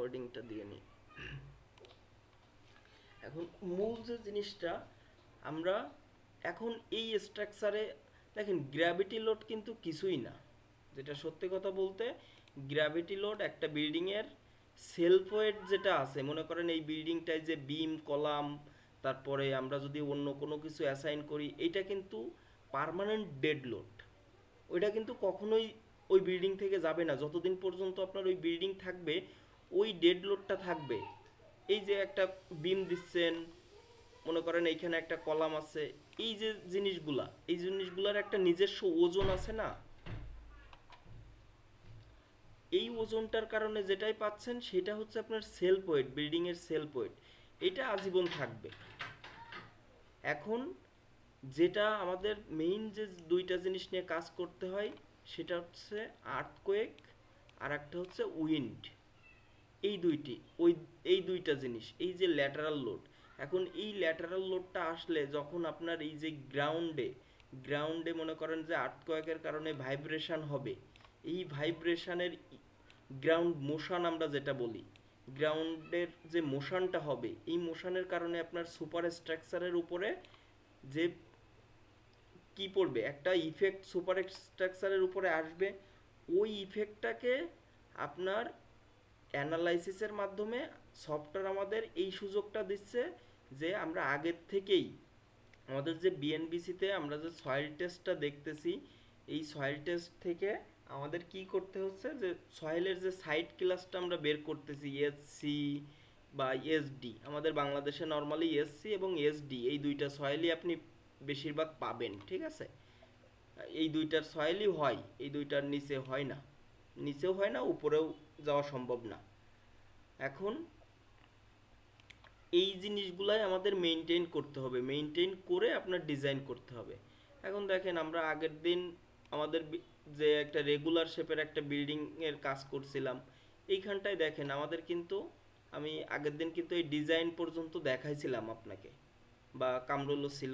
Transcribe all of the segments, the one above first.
রেকর্ডিংটা দিয়ে নিই। এখন মূল যে জিনিসটা আমরা এখন এই স্ট্রাকচারে দেখেন, গ্র্যাভিটি লোড কিন্তু কিছুই না। যেটা সত্যি কথা বলতে, গ্র্যাভিটি লোড একটা বিল্ডিংয়ের সেলফ ওয়েট যেটা আছে, মনে করেন এই বিল্ডিংটায় যে বিম কলাম, তারপরে আমরা যদি অন্য কোনো কিছু অ্যাসাইন করি, এটা কিন্তু পার্মানেন্ট ডেড লোড। ওইটা কিন্তু কখনোই ওই বিল্ডিং থেকে যাবে না, যতদিন পর্যন্ত আপনার ওই বিল্ডিং থাকবে ওই ডেড লোডটা থাকবে। এই যে একটা বিম দিচ্ছেন, মনে করেন এইখানে একটা কলাম আছে, এই যে জিনিসগুলা, এই জিনিসগুলার একটা নিজস্ব ওজন আছে না, এই ওজনটার কারণে যেটাই পাচ্ছেন সেটা হচ্ছে আপনার সেলফ ওয়েট, বিল্ডিং এর সেলফ ওয়েট। এটা আজীবন থাকবে। এখন যেটা আমাদের মেইন যে দুইটা জিনিস নিয়ে কাজ করতে হয় সেটা হচ্ছে আর্থকোয়েক, আর একটা হচ্ছে উইন্ড। এই দুইটি ওই এই দুইটা জিনিস, এই যে ল্যাটারাল লোড। এখন এই ল্যাটারাল লোডটা আসলে যখন আপনার এই যে গ্রাউন্ডে মনে করেন যে আর্থকোয়েকের কারণে ভাইব্রেশন হবে, এই ভাইব্রেশনের গ্রাউন্ড মোশন আমরা যেটা বলি, গ্রাউন্ডের যে মোশনটা হবে, এই মোশনের কারণে আপনার সুপার স্ট্রাকচারের উপরে যে কি পড়বে, একটা ইফেক্ট সুপার স্ট্রাকচারের উপরে আসবে। ওই ইফেক্টটাকে আপনার অ্যানালাইসিসের মাধ্যমে সফটওয়্যার আমাদের এই সুযোগটা দিচ্ছে যে আমরা আগের থেকেই আমাদের যে বিএনবিসিতে আমরা যে সয়েল টেস্টটা দেখতেছি, এই সয়েল টেস্ট থেকে আমাদের কি করতে হচ্ছে যে সয়েলের যে সাইট ক্লাসটা আমরা বের করতেছি, এসসি বা এসডি। আমাদের বাংলাদেশে নর্মালি এসসি এবং এসডি এই দুইটা সয়েলই আপনি বেশিরভাগ পাবেন, ঠিক আছে? এই দুইটার সয়েলই হয়, এই দুইটার নিচে হয় না, নিচেও হয় না, উপরেও যাওয়া সম্ভব না। এখন এই জিনিসগুলাই আমাদের মেনটেন করতে হবে, মেনটেন করে আপনার ডিজাইন করতে হবে। এখন দেখেন, আমরা আগের দিন আমাদের যে একটা রেগুলার শেপের একটা বিল্ডিং এর কাজ করছিলাম, এইখানটায় দেখেন আমাদের কিন্তু আমি আগের দিন কিন্তু এই ডিজাইন পর্যন্ত দেখাইছিলাম আপনাকে, বা কামরুলও ছিল।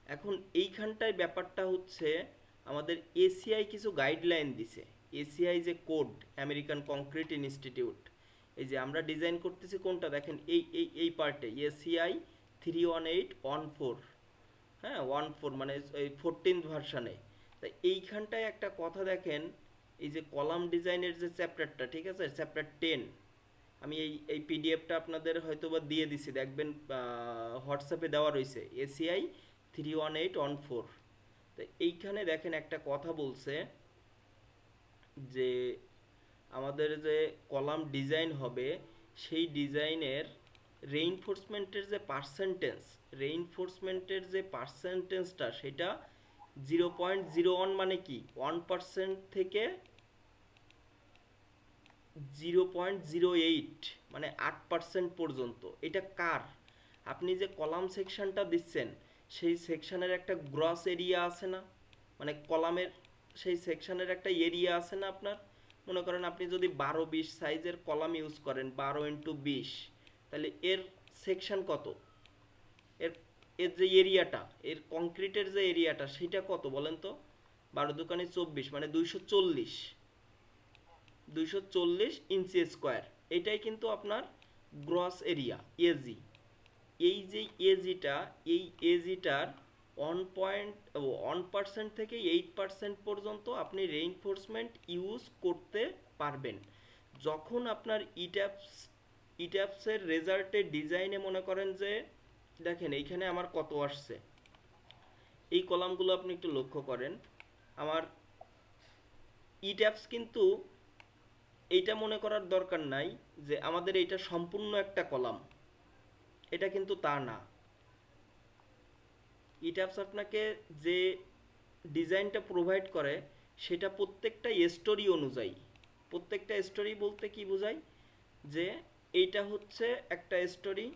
এখন এইখানটায় ব্যাপারটা হচ্ছে আমাদের এসিআই কিছু গাইডলাইন দিছে। এসিআই যে কোড, আমেরিকান কংক্রিট ইনস্টিটিউট, এই যে আমরা ডিজাইন করতেছি কোনটা দেখেন, এই পার্টে এসিআই 31814, হ্যাঁ 14 মানে এই 14th ভার্সানে। তাই এইখানটায় একটা কথা দেখেন, এই যে কলাম ডিজাইনের যে চ্যাপ্টারটা, ঠিক আছে, চ্যাপ্টার 10, আমি এই পিডিএফটা আপনাদের হয়তো বা দিয়ে দিছি, দেখবেন হোয়াটসঅ্যাপে দেওয়া রয়েছে, এসিআই 31814। তো এইখানে দেখেন একটা কথা বলছে যে আমাদের যে কলাম ডিজাইন হবে সেই ডিজাইনের রেইনফোর্সমেন্টের যে পার্সেন্টেজটা সেটা 0.01, মানে কি 1% থেকে 0.08, মানে 8% পর্যন্ত। এটা কার? আপনি যে কলাম সেকশনটা দিচ্ছেন সেই সেকশনের একটা গ্রস এরিয়া আছে না, মানে কলামের সেই সেকশনের একটা এরিয়া আছে না আপনার। মনে করেন আপনি যদি 12-20 সাইজের কলাম ইউজ করেন, 12x20, তাহলে এর সেকশন কত? এর এর যে এরিয়াটা, এর কংক্রিটের যে এরিয়াটা সেটা কত বলেন তো? 12×24 মানে 240 ইঞ্চি স্কোয়ার। এটাই কিন্তু আপনার গ্রস এরিয়া, এজি। এই যে এজিটা, এই এজিটার 1% থেকে 8% পর্যন্ত আপনি রেইনফোর্সমেন্ট ইউজ করতে পারবেন। যখন আপনার ইট্যাপসের রেজাল্টের ডিজাইনে মনে করেন যে দেখেন এইখানে আমার কত আসছে, এই কলামগুলো আপনি একটু লক্ষ্য করেন। আমার ইট্যাপস কিন্তু এইটা মনে করার দরকার নাই যে আমাদের এইটা সম্পূর্ণ একটা কলাম, এটা কিন্তু তা না। ইট্যাপস আপনাকে যে ডিজাইনটা প্রোভাইড করে সেটা প্রত্যেকটা স্টোরি অনুযায়ী। প্রত্যেকটা স্টোরি বলতে কি বোঝায়, যে এইটা হচ্ছে একটা স্টোরি,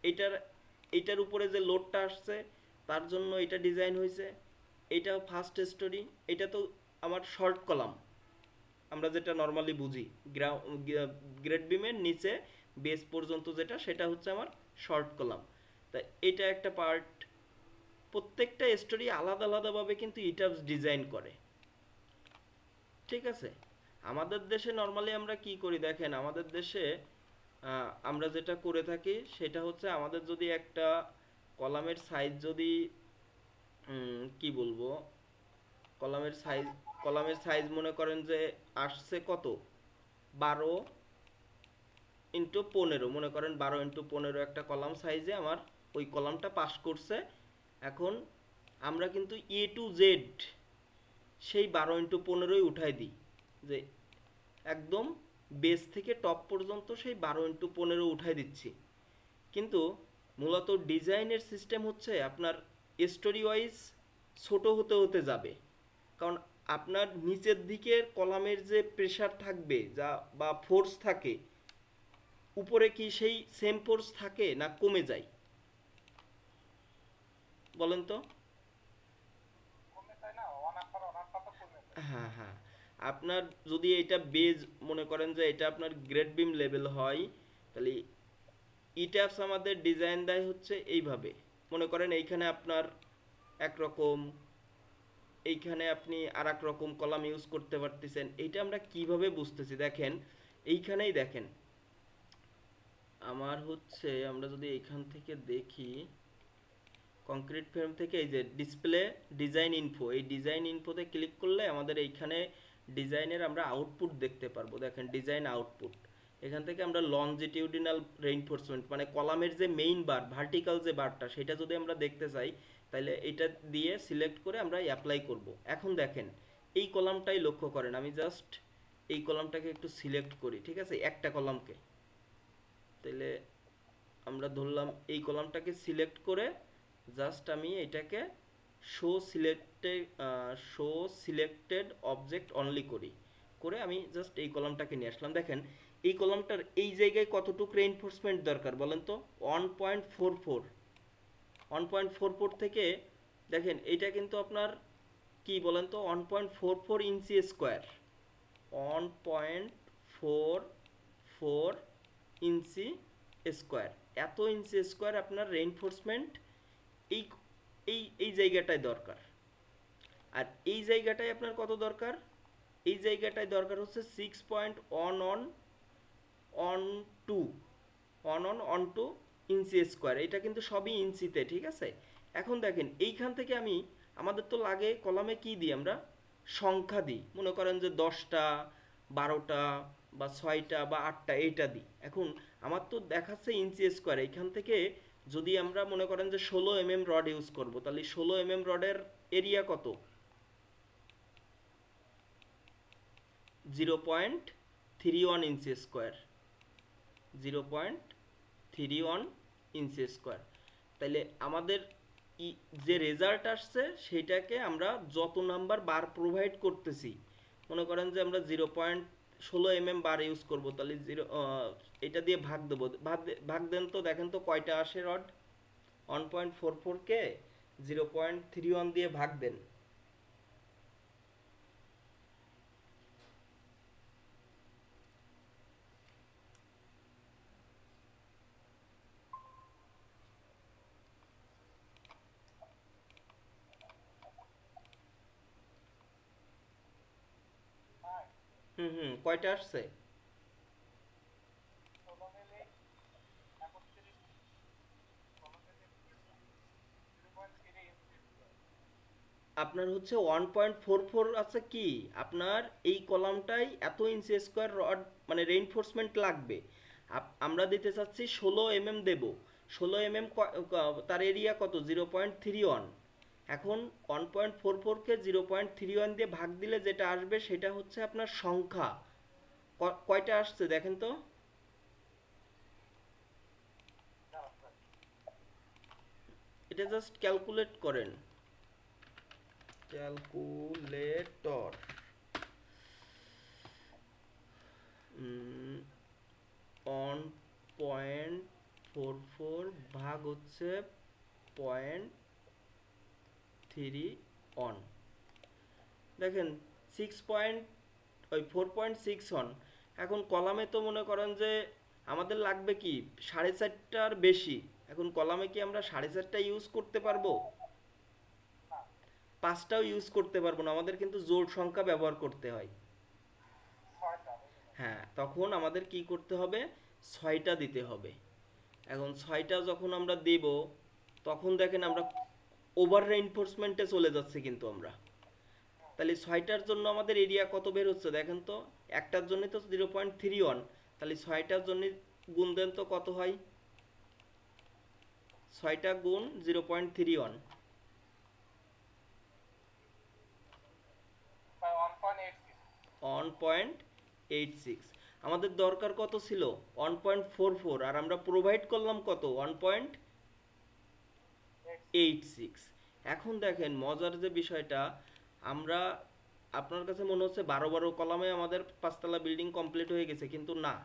এইটার এইটার উপরে যে লোডটা আসছে তার জন্য এটা ডিজাইন হয়েছে। এটা ফার্স্ট স্টোরি, এটা তো আমার শর্ট কলাম, আমরা যেটা নর্মালি বুঝি গ্রেড বিমের নিচে বেস পর্যন্ত যেটা, সেটা হচ্ছে আমার শর্ট কলাম। তা এটা একটা পার্ট। প্রত্যেকটা স্টোরি আলাদা আলাদাভাবে কিন্তু ইটাপস ডিজাইন করে, ঠিক আছে? আমাদের দেশে নর্মালি আমরা কি করি দেখেন, আমাদের দেশে আমরা যেটা করে থাকি সেটা হচ্ছে আমাদের যদি একটা কলামের সাইজ যদি কি বলবো, কলামের সাইজ কলামের সাইজ মনে করেন যে আসছে কত 12x15, মনে করেন 12x15 একটা কলাম সাইজে আমার ওই কলামটা পাস করছে। এখন আমরা কিন্তু A to Z সেই 12x15 উঠাই দিই, যে একদম বেস থেকে টপ পর্যন্ত সেই 12x15 উঠাই দিচ্ছি। কিন্তু মূলত ডিজাইনের সিস্টেম হচ্ছে আপনার স্টোরি ওয়াইজ ছোট হতে হতে যাবে, কারণ আপনার নিচের দিকের কলামের যে প্রেসার থাকবে যা বা ফোর্স থাকে, উপরে কি সেই সেম ফোর্স থাকে না কমে যায় বলেন তো? হ্যাঁ হ্যাঁ, আপনার যদি এটা বেজ মনে করেন যে এটা আপনার গ্রেড বিম লেভেল হয়, তাহলে ইট্যাপস আমাদের ডিজাইন দেয় হচ্ছে এইভাবে। মনে করেন এইখানে আপনার একরকম, এইখানে আপনি আর এক রকম কলাম ইউজ করতে পারতেছেন। এইটা আমরা কিভাবে বুঝতেছি দেখেন, এইখানেই দেখেন আমার হচ্ছে, আমরা যদি এইখান থেকে দেখি কংক্রিট ফ্রেম থেকে এই যে ডিসপ্লে ডিজাইন ইনফো, এই ডিজাইন ইনফোতে ক্লিক করলে আমাদের এইখানে ডিজাইনের আমরা আউটপুট দেখতে পারবো। দেখেন ডিজাইন আউটপুট, এখান থেকে আমরা লংজিটিউডিনাল রেইনফোর্সমেন্ট মানে কলামের যে মেইন বার ভার্টিক্যাল যে বারটা সেটা যদি আমরা দেখতে চাই, তাহলে এটা দিয়ে সিলেক্ট করে আমরা অ্যাপ্লাই করব। এখন দেখেন এই কলামটাই লক্ষ্য করেন, আমি জাস্ট এই কলামটাকে একটু সিলেক্ট করি, ঠিক আছে, একটা কলামকে। তাহলে আমরা ধরলাম এই কলামটাকে সিলেক্ট করে জাস্ট আমি এটাকে শো সিলেক্টেড অবজেক্ট অনলি করি, করে আমি জাস্ট এই কলামটাকে নিয়ে আসলাম। দেখেন এই কলামটার এই জায়গায় কতটুকু রেইনফোর্সমেন্ট দরকার বলেন তো? 1.44, 1.44 থেকে দেখেন এইটা কিন্তু আপনার কি বলেন তো 1.44 ইঞ্চি স্কোয়ার, 1.44 ইঞ্চি স্কোয়ার, এত ইঞ্চি স্কোয়ার আপনার রেইনফোর্সমেন্ট এই এই এই জায়গাটায় দরকার। আর এই জায়গাটায় আপনার কত দরকার? এই জায়গাটায় দরকার হচ্ছে 6.11 ইঞ্চি স্কোয়ার। এটা কিন্তু সবই ইঞ্চিতে, ঠিক আছে। এখন দেখেন এইখান থেকে আমাদের তো লাগে কলামে কি দিই আমরা, সংখ্যা দিই, মনে করেন যে 10টা 12টা বা 6টা বা 8টা এইটা দিই। এখন আমার তো দেখাচ্ছে ইঞ্চি স্কোয়ার, এইখান থেকে যদি আমরা মনে করেন যে 16 mm রড ইউজ করব, তাহলে 16 mm রডের এরিয়া কত? 0.31 ইঞ্চি স্কোয়ার, 0.31 ইঞ্চি স্কোয়ার। তাইলে আমাদের যে রেজাল্ট আসছে সেইটাকে আমরা যত নাম্বার বার প্রোভাইড করতেছি, মনে করেন যে আমরা 0.16 mm বার ইউজ করব, তাহলে এটা দিয়ে ভাগ দেবো। ভাগ দেন তো, দেখেন তো কয়টা আসে রড। 1.44কে 0.31 দিয়ে ভাগ দেন। কয়টা আসছে? আপনার হচ্ছে 1.44 আছে কি, আপনার এই কলামটাই এত ইঞ্চি স্কোয়ার রড মানে রেইনফোর্সমেন্ট লাগবে। আমরা দিতে চাচ্ছি 16 mm দেব। 16 mm তার এরিয়া কত? 0.31। এখন 1.44কে 0.31 দিয়ে ভাগ দিলে যেটা আসবে সেটা হচ্ছে আপনার সংখ্যা। কয়টা আসছে দেখেন তো? এটা জাস্ট ক্যালকুলেট করেন, ক্যালকুলেটর। 1.44 ভাগ হচ্ছে 0.31, দেখেন 4.61। এখন কলামে তো মনে করেন যে আমাদের লাগবে কি 4.5টার বেশি। এখন কলামে কি আমরা 4.5টা ইউজ করতে পারবো? 5টাও ইউজ করতে পারবো না, আমাদের কিন্তু জোড় সংখ্যা ব্যবহার করতে হয়। হ্যাঁ, তখন আমাদের কি করতে হবে, 6টা দিতে হবে। এখন 6টা যখন আমরা দেব তখন দেখেন আমরা ওভার রেইনফোর্সমেন্টে চলে যাচ্ছে কিন্তু আমরা। তাহলে 6টার জন্য আমাদের এরিয়া কত বের হচ্ছে দেখেন তো, একটার জন্য তো 0.31, তাহলে 6টার জন্য গুণ দেন তো কত হয়, 6টা গুণ 0.31, 1.86। আমাদের দরকার কত ছিল 1.44, আর আমরা প্রোভাইড করলাম কত 1.86। এখন দেখেন মজার যে বিষয়টা, আমরা আপনার কাছে মনে হচ্ছে 12 কলামে আমাদের 5তলা বিল্ডিং কমপ্লিট হয়ে গেছে, কিন্তু না,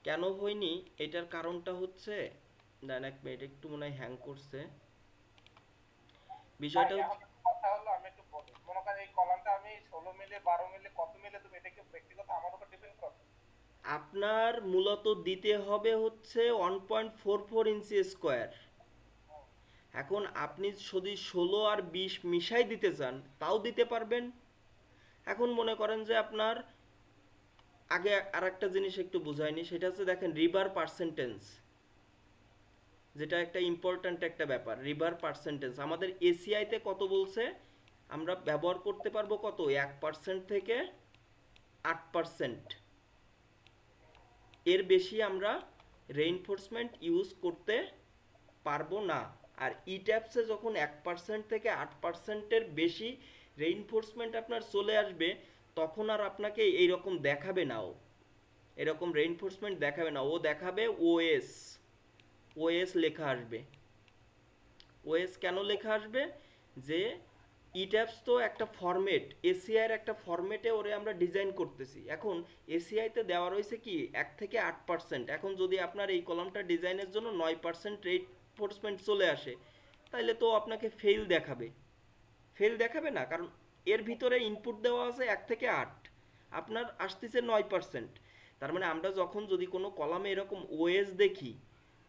কেন হয়নি এটার কারণটা হচ্ছে, দেন এক মিনিট, একটু মনে হয় হ্যাং করছে বিষয়টা হচ্ছে, কথা হলো আমি একটু বলি, মনে করেন এই কলামটা আমি 16 মিলে 12 মিলে কত মিলে তুমি এটা কি ব্যক্তিগত আমার উপর ডিপেন্ড করবে? আপনার মূলত দিতে হবে হচ্ছে 1.44 ইঞ্চি স্কোয়ার। এখন আপনি যদি 16 আর 20 মিশাই দিতে চান তাও দিতে পারবেন। এখন মনে করেন যে আপনার আগে আর একটা জিনিস একটু বুঝায়নি, সেটা হচ্ছে দেখেন রিভার পার্সেন্টেজ, যেটা একটা ইম্পর্ট্যান্ট একটা ব্যাপার। রিভার পার্সেন্টেজ আমাদের এসিআইতে কত বলছে, আমরা ব্যবহার করতে পারবো কত 1% থেকে 8%, এর বেশি আমরা রেইনফোর্সমেন্ট ইউজ করতে পারবো না। আর ইট্যাপসে যখন 1% থেকে 8%-এর বেশি রেইনফোর্সমেন্ট আপনার চলে আসবে, তখন আর আপনাকে এইরকম দেখাবে না, ও এরকম রেইনফোর্সমেন্ট দেখাবে না, ও দেখাবে ওএস, ওএস লেখা আসবে। ওএস কেন লেখা আসবে, যে ইট্যাপস তো একটা ফরম্যাট, এসিআইয়ের একটা ফরম্যাটে ওরে আমরা ডিজাইন করতেছি। এখন এসিআইতে দেওয়া রয়েছে কি 1 থেকে 8%, এখন যদি আপনার এই কলামটা ডিজাইনের জন্য 9% রেইনফোর্সমেন্ট চলে আসে, তাহলে তো আপনাকে ফেল দেখাবে, ফেল দেখাবে না, কারণ এর ভিতরে ইনপুট দেওয়া আছে 1 থেকে 8, আপনার আসতেছে 9%। তার মানে আমরা যখন যদি কোনো কলামে এরকম ওএস দেখি,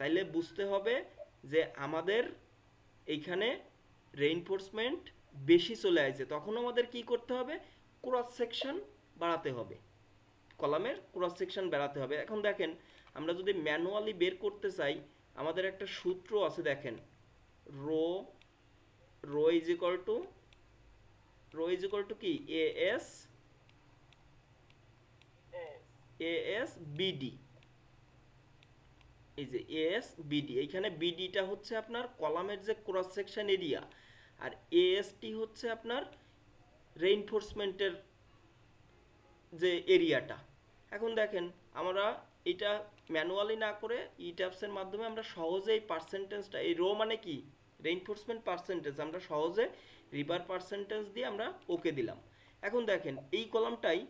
তাইলে বুঝতে হবে যে আমাদের এইখানে রেইনফোর্সমেন্ট বেশি চলে আসছে, তখন আমাদের কি করতে হবে, ক্রস সেকশন বাড়াতে হবে, কলামের ক্রস সেকশন বাড়াতে হবে। এখন দেখেন আমরা যদি ম্যানুয়ালি বের করতে চাই, আমাদের একটা সূত্র আছে দেখেন, rho rho is equal to, rho is equal to কি এএস, এএস বিডি, এই যে এএস বিডি, এইখানে বিডিটা হচ্ছে আপনার কলামের যে ক্রস সেকশন এরিয়া, আর এএসটি হচ্ছে আপনার রেইনফোর্সমেন্টের যে এরিয়াটা। এখন দেখেন আমরা এটা ম্যানুয়ালি না করে ইট্যাপসের মাধ্যমে আমরা সহজেই পার্সেন্টেজটা, এই রো মানে কি রেইনফোর্সমেন্ট পার্সেন্টেজ, আমরা সহজে রিভার পার্সেন্টেজ দিয়ে আমরা ওকে দিলাম। এখন দেখেন এই কলামটাই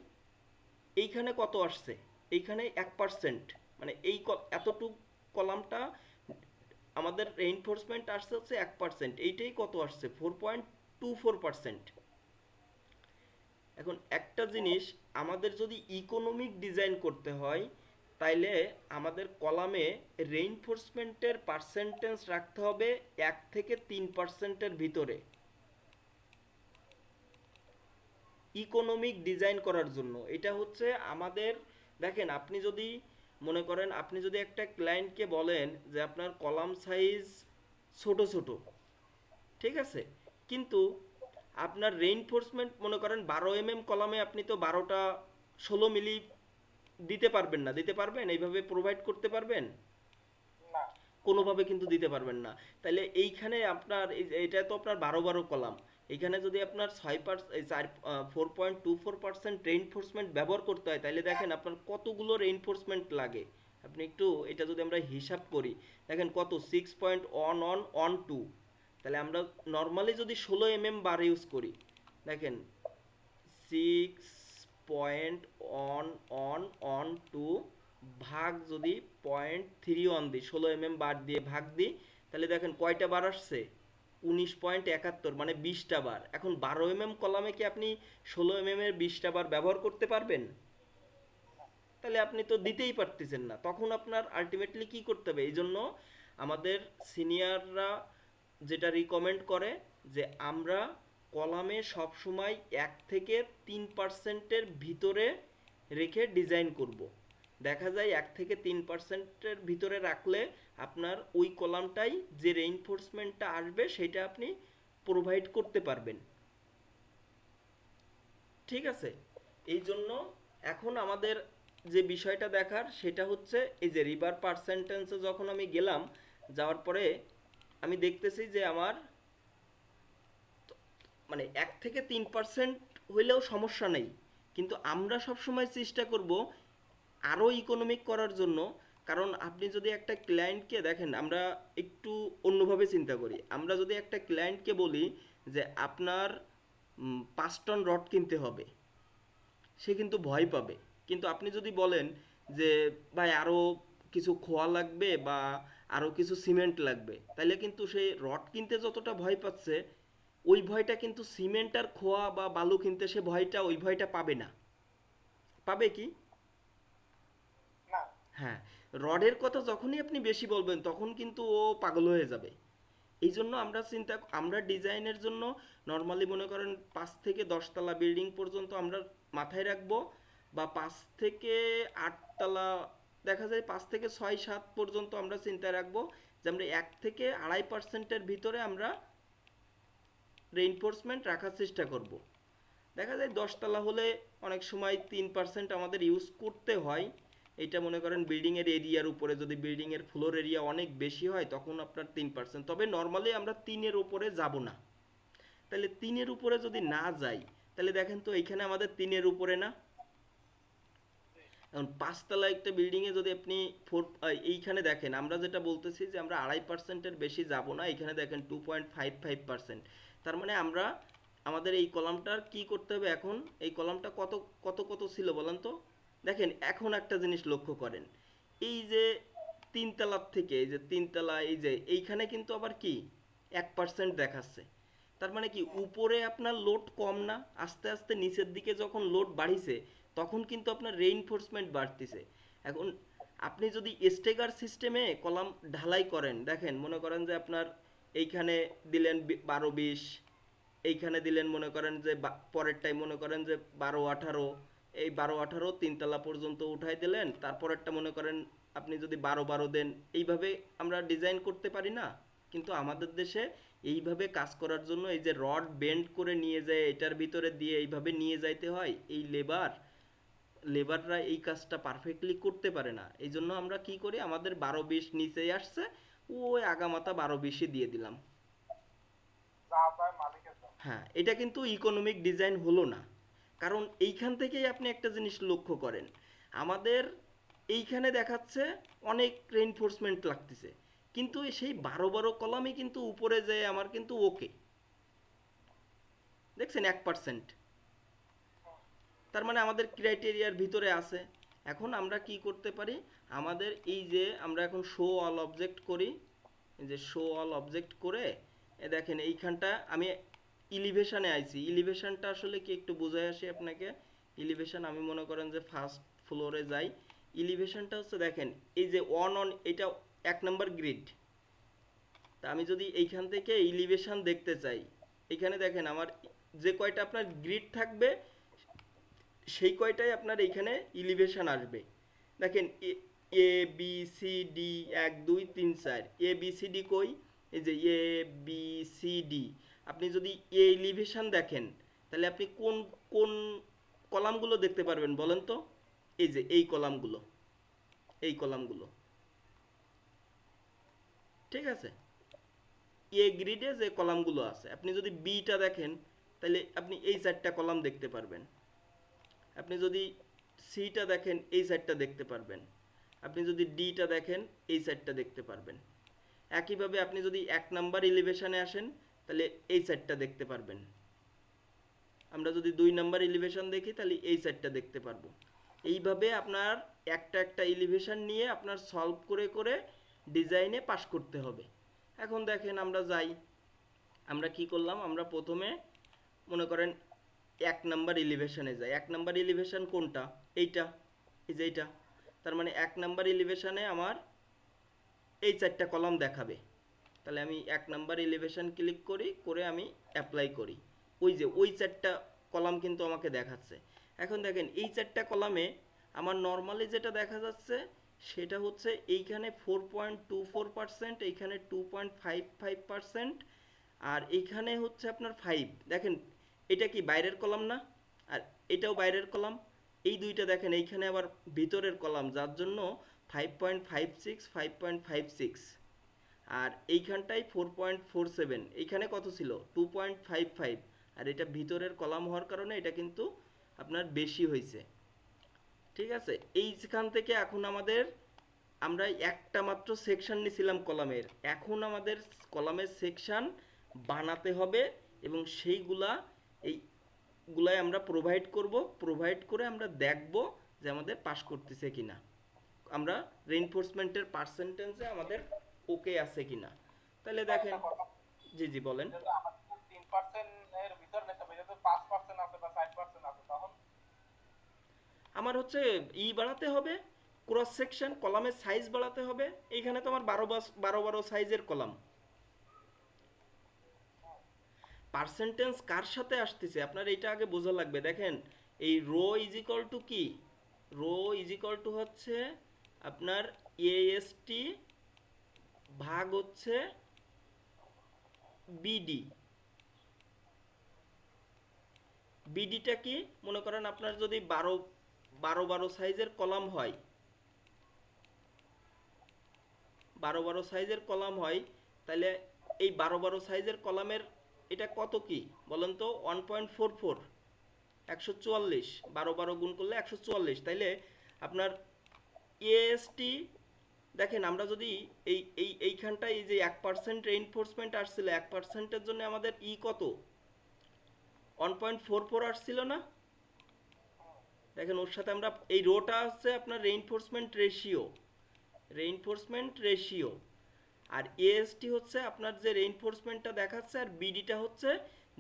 এইখানে কত আসছে, এইখানে 1%, মানে এই এতটুক কলামটা আমাদের রেইনফোর্সমেন্ট আসছে হচ্ছে 1%, এইটাই কত আসছে 4.24%। এখন একটা জিনিস, আমাদের যদি ইকোনমিক ডিজাইন করতে হয়, তাইলে আমাদের কলামে রেইনফোর্সমেন্টের পার্সেন্টেজ রাখতে হবে 1 থেকে 3%-এর ভিতরে, ইকোনমিক ডিজাইন করার জন্য। এটা হচ্ছে আমাদের, দেখেন আপনি যদি মনে করেন, আপনি যদি একটা ক্লায়েন্টকে বলেন যে আপনার কলাম সাইজ ছোট ছোট, ঠিক আছে, কিন্তু আপনার রেইনফোর্সমেন্ট মনে করেন 12 কলামে আপনি তো 12টা 16 মিলি দিতে পারবেন না, দিতে পারবেন এইভাবে প্রোভাইড করতে পারবেন, না, কোনোভাবে কিন্তু দিতে পারবেন না। তাহলে এইখানে আপনার এটা তো আপনার 12 কলাম, এইখানে যদি আপনার 4.24% রেইনফোর্সমেন্ট ব্যবহার করতে হয়, তাহলে দেখেন আপনার কতগুলো রেইনফোর্সমেন্ট লাগে। আপনি একটু এটা যদি আমরা হিসাব করি, দেখেন কত 6.1112, তাহলে আমরা নর্মালি যদি 16 বার ইউজ করি, দেখেন 6.1112 ভাগ যদি 0.31 দিই, 16 বার দিয়ে ভাগ দিই, তাহলে দেখেন কয়টা বার আসছে 19.71, মানে 20টা বার। এখন 12 কলামে কি আপনি 16 এর 20টা বার ব্যবহার করতে পারবেন? তাহলে আপনি তো দিতেই পারতেছেন না, তখন আপনার আলটিমেটলি কি করতে হবে। এই জন্য আমাদের সিনিয়ররা যেটা রিকমেন্ড করে, যে আমরা কলামে সবসময় 1 থেকে 3%-এর ভিতরে রেখে ডিজাইন করব। দেখা যায় 1 থেকে 3%-এর ভিতরে রাখলে আপনার ওই কলামটাই যে রেইনফোর্সমেন্টটা আসবে সেটা আপনি প্রোভাইড করতে পারবেন। ঠিক আছে, এই জন্য এখন আমাদের যে বিষয়টা দেখার সেটা হচ্ছে এই যে রিভার পার্সেন্টেন্সে যখন আমি গেলাম, যাওয়ার পরে আমি দেখতেছি যে আমার মানে 1 থেকে 3% হইলেও সমস্যা নেই, কিন্তু আমরা সবসময় চেষ্টা করব আরও ইকোনমিক করার জন্য। কারণ আপনি যদি একটা ক্লায়েন্টকে দেখেন, আমরা একটু অন্যভাবে চিন্তা করি। আমরা যদি একটা ক্লায়েন্টকে বলি যে আপনার 5 টন রড কিনতে হবে, সে কিন্তু ভয় পাবে। কিন্তু আপনি যদি বলেন যে ভাই আরও কিছু খোয়া লাগবে বা আরও কিছু সিমেন্ট লাগবে, তাহলে কিন্তু সে রড কিনতে যতটা ভয় পাচ্ছে, ওই ভয়টা কিন্তু সিমেন্ট আর খোয়া বা বালু কিনতে সে ওই ভয়টা পাবে না। পাবে কি? না। হ্যাঁ, রডের কথা যখনই আপনি বেশি বলবেন তখন কিন্তু ও পাগল হয়ে যাবে। এই জন্য আমরা ডিজাইনের জন্য নর্মালি মনে করেন 5 থেকে 10 তলা বিল্ডিং পর্যন্ত আমরা মাথায় রাখবো, বা 5 থেকে 8 তলা, দেখা যায় 5 থেকে 6-7 পর্যন্ত আমরা চিন্তায় রাখবো যে আমরা 1 থেকে 2.5%-এর ভিতরে আমরা রেইনফোর্সমেন্ট রাখার চেষ্টা করব। দেখা যায় 10 তলা হলে অনেক সময় 3% আমাদের ইউজ করতে হয়। এটা মনে করেন বিল্ডিংয়ের এরিয়ার উপরে, যদি বিল্ডিংয়ের ফ্লোর এরিয়া অনেক বেশি হয় তখন আপনার 3%, তবে নর্মালি আমরা 3-এর উপরে যাব না। তাহলে 3-এর উপরে যদি না যাই, তাহলে দেখেন তো এইখানে আমাদের 3-এর উপরে না। এখন 5 তলা একটা বিল্ডিংয়ে যদি আপনি এইখানে দেখেন, আমরা যেটা বলতেছি যে আমরা 2.5%-এর বেশি যাব না, এখানে দেখেন 2.55%। তার মানে আমরা আমাদের এই কলামটার কি করতে হবে এখন? এই কলামটা কত কত কত ছিল বলেন তো? দেখেন এখন একটা জিনিস লক্ষ্য করেন, এই যে 3 তলার থেকে এই যে 3 তলা, এই যে এইখানে কিন্তু আবার কি 1% দেখাচ্ছে। তার মানে কি উপরে আপনার লোড কম না, আস্তে আস্তে নিচের দিকে যখন লোড বাড়িছে তখন কিন্তু আপনার রেইনফোর্সমেন্ট বাড়তিছে। এখন আপনি যদি স্টেগার সিস্টেমে কলাম ঢালাই করেন, দেখেন মনে করেন যে আপনার এইখানে দিলেন 12-20, এইখানে দিলেন মনে করেন যে পরেরটাই মনে করেন যে 12-18, এই 12-18 3 তলা পর্যন্ত উঠাই দিলেন, তারপরেরটা মনে করেন আপনি যদি 12-12 দেন, এইভাবে আমরা ডিজাইন করতে পারি না? কিন্তু আমাদের দেশে এইভাবে কাজ করার জন্য এই যে রড বেন্ড করে নিয়ে যায় এটার ভিতরে দিয়ে এইভাবে নিয়ে যাইতে হয়, এই লেবাররা এই কাজটা পারফেক্টলি করতে পারে না। এই জন্য আমরা কি করি, আমাদের 12-20 নিচেই আসছে, ওই আগামাথা 12-20-ই দিয়ে দিলাম। যা পায় মালিকের জন্য। হ্যাঁ, এটা কিন্তু ইকোনমিক ডিজাইন হলো না। কারণ এইখান থেকেই আপনি একটা জিনিস লক্ষ্য করেন, আমাদের এইখানে দেখাচ্ছে অনেক রেইনফোর্সমেন্ট লাগতেছে, কিন্তু সেই 12-12 কলামই কিন্তু উপরে যায় আমার কিন্তু ওকে, দেখছেন 1%। তার মানে আমাদের ক্রাইটেরিয়ার ভিতরে আছে। এখন আমরা কি করতে পারি, আমাদের এই যে আমরা এখন শো অল অবজেক্ট করি, এই যে শো অল অবজেক্ট করে দেখেন এইখানটা আমি ইলিভেশনে আইছি। ইলিভেশনটা আসলে কি একটু বোঝাই আসি আপনাকে। ইলিভেশন আমি মনে করেন যে ফার্স্ট ফ্লোরে যাই, ইলিভেশনটা হচ্ছে দেখেন এই যে অন এটা 1 নম্বর গ্রিড। তা আমি যদি এইখান থেকে ইলিভেশন দেখতে চাই, এখানে দেখেন আমার যে কয়টা আপনার গ্রিড থাকবে সেই কয়টাই আপনার এইখানে ইলিভেশন আসবে। দেখেন A B C D 1 2 3 4, A B C D কই? এই যে এ বি সি ডি। আপনি যদি ইলিভেশন দেখেন তাহলে আপনি কোন কোন কলামগুলো দেখতে পারবেন বলেন তো? এই যে এই কলামগুলো, এই কলামগুলো, ঠিক আছে? এ গ্রিডে যে কলামগুলো আছে, আপনি যদি বিটা দেখেন তাহলে আপনি এই 4টা কলাম দেখতে পারবেন। আপনি যদি সিটা দেখেন এই সাইডটা দেখতে পারবেন। আপনি যদি ডিটা দেখেন এই সাইডটা দেখতে পারবেন। একইভাবে আপনি যদি 1 নম্বর এলিভেশনে আসেন তাহলে এই সাইডটা দেখতে পারবেন। আমরা যদি 2 নম্বর এলিভেশন দেখি তাহলে এই সাইডটা দেখতে পারবো। এইভাবে আপনার একটা একটা এলিভেশন নিয়ে আপনার সলভ করে করে ডিজাইনে পাস করতে হবে। এখন দেখেন আমরা যাই, আমরা কি করলাম, আমরা প্রথমে মনে করেন 1 নম্বর এলিভেশনে যাই। 1 নম্বর এলিভেশন কোনটা? এইটা, এই যে এইটা। তার মানে 1 নম্বর এলিভেশনে আমার এই 4টা কলাম দেখাবে। তাহলে আমি 1 নম্বর এলিভেশন ক্লিক করি, করে আমি অ্যাপ্লাই করি, ওই যে ওই 4টা কলাম কিন্তু আমাকে দেখাচ্ছে। এখন দেখেন এই 4টা কলামে আমার নর্মালি যেটা দেখা যাচ্ছে সেটা হচ্ছে এইখানে 4.24%, এইখানে 2.55%, আর এইখানে হচ্ছে আপনার 5। দেখেন এটা কি বাইরের কলাম না, আর এটাও বাইরের কলাম। এই দুইটা দেখেন এইখানে আবার ভিতরের কলাম, যার জন্য 5.56, 5.56। আর এইখানটায় 4.47, এইখানে কত ছিল 2.55, আর এটা ভিতরের কলাম হওয়ার কারণে এটা কিন্তু আপনার বেশি হয়েছে। ঠিক আছে, এইখান থেকে এখন আমাদের, আমরা একটা মাত্র সেকশন নিছিলাম কলামের, এখন আমাদের কলামের সেকশন বানাতে হবে, এবং সেইগুলা এইগুলাই আমরা প্রোভাইড করে আমরা দেখব যে আমাদের পাস করতেছে কিনা, আমরা রেইনফোর্সমেন্টের পার্সেন্টেজে আমাদের ওকে আছে কিনা। তাহলে দেখেন, একটা কথা, জি জি বলেন। যেহেতু আমাদের 3% এর ভিতর নিতে হবে, যেহেতু 5% আছে বা 5% আছে, তখন আমার হচ্ছে বাড়াতে হবে, ক্রস সেকশন কলামের সাইজ বাড়াতে হবে। এইখানে তো আমার 12 সাইজের কলাম। পার্সেন্টেজ কার সাথে আসতেছে আপনার এইটা আগে বোঝা লাগবে। দেখেন এই রো ইজ ইকুয়াল টু কি, রো ইজ ইকুয়াল টু হচ্ছে আপনার এএসটি ভাগ হচ্ছে বিডি। বিডিটা কি, মনে করেন আপনার যদি 12 সাইজের কলাম হয়, 12 সাইজের কলাম হয়, তাহলে এই 12 সাইজের কলামের এটা কত কি বলেন তো, 1.44, 144, 12 গুণ করলে 144। তাইলে আপনার এএসটি, দেখেন আমরা যদি এইখানটায় এই যে 1% রেইনফোর্সমেন্ট আসছিল, 1%-এর জন্য আমাদের কত 1.44 আসছিল না। দেখেন ওর সাথে আমরা এই রোটা হচ্ছে আপনার রেইনফোর্সমেন্ট রেশিও, আর এএসটি হচ্ছে আপনার যে রেইনফোর্সমেন্টটা দেখাচ্ছে, আর বিডিটা হচ্ছে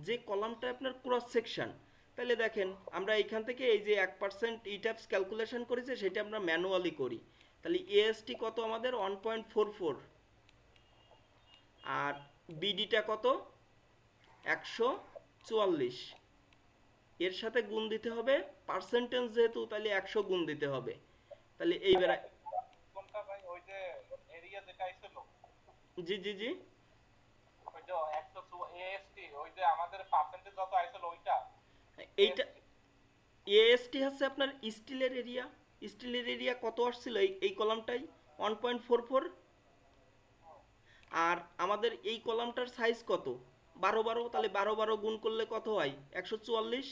যে কলামটা আপনার ক্রস সেকশন। তাহলে দেখেন আমরা এইখান থেকে এই যে 1% ইটাপস ক্যালকুলেশন করেছে সেটা আমরা ম্যানুয়ালি করি। তাহলে এএসটি কত আমাদের 1.44, আর বিডিটা কত 144। এর সাথে গুণ দিতে হবে পার্সেন্টেজ যেহেতু, তাহলে 100 গুণ দিতে হবে। তাহলে এইবার, কোনটা ভাই, ওই যে এরিয়া যেটা আইছিল, জি জি জি, ওই যে 100 এএসটি, ওই যে আমাদের পার্সেন্টেজ যত আইছিল ওইটা এইটা এএসটি। এএসটি হচ্ছে আপনার স্টিলের এরিয়া কত আসছিল এই কলামটাই 1.44, আর আমাদের এই কলামটার সাইজ কত 12, তাহলে 12 গুণ করলে কত হয় 144।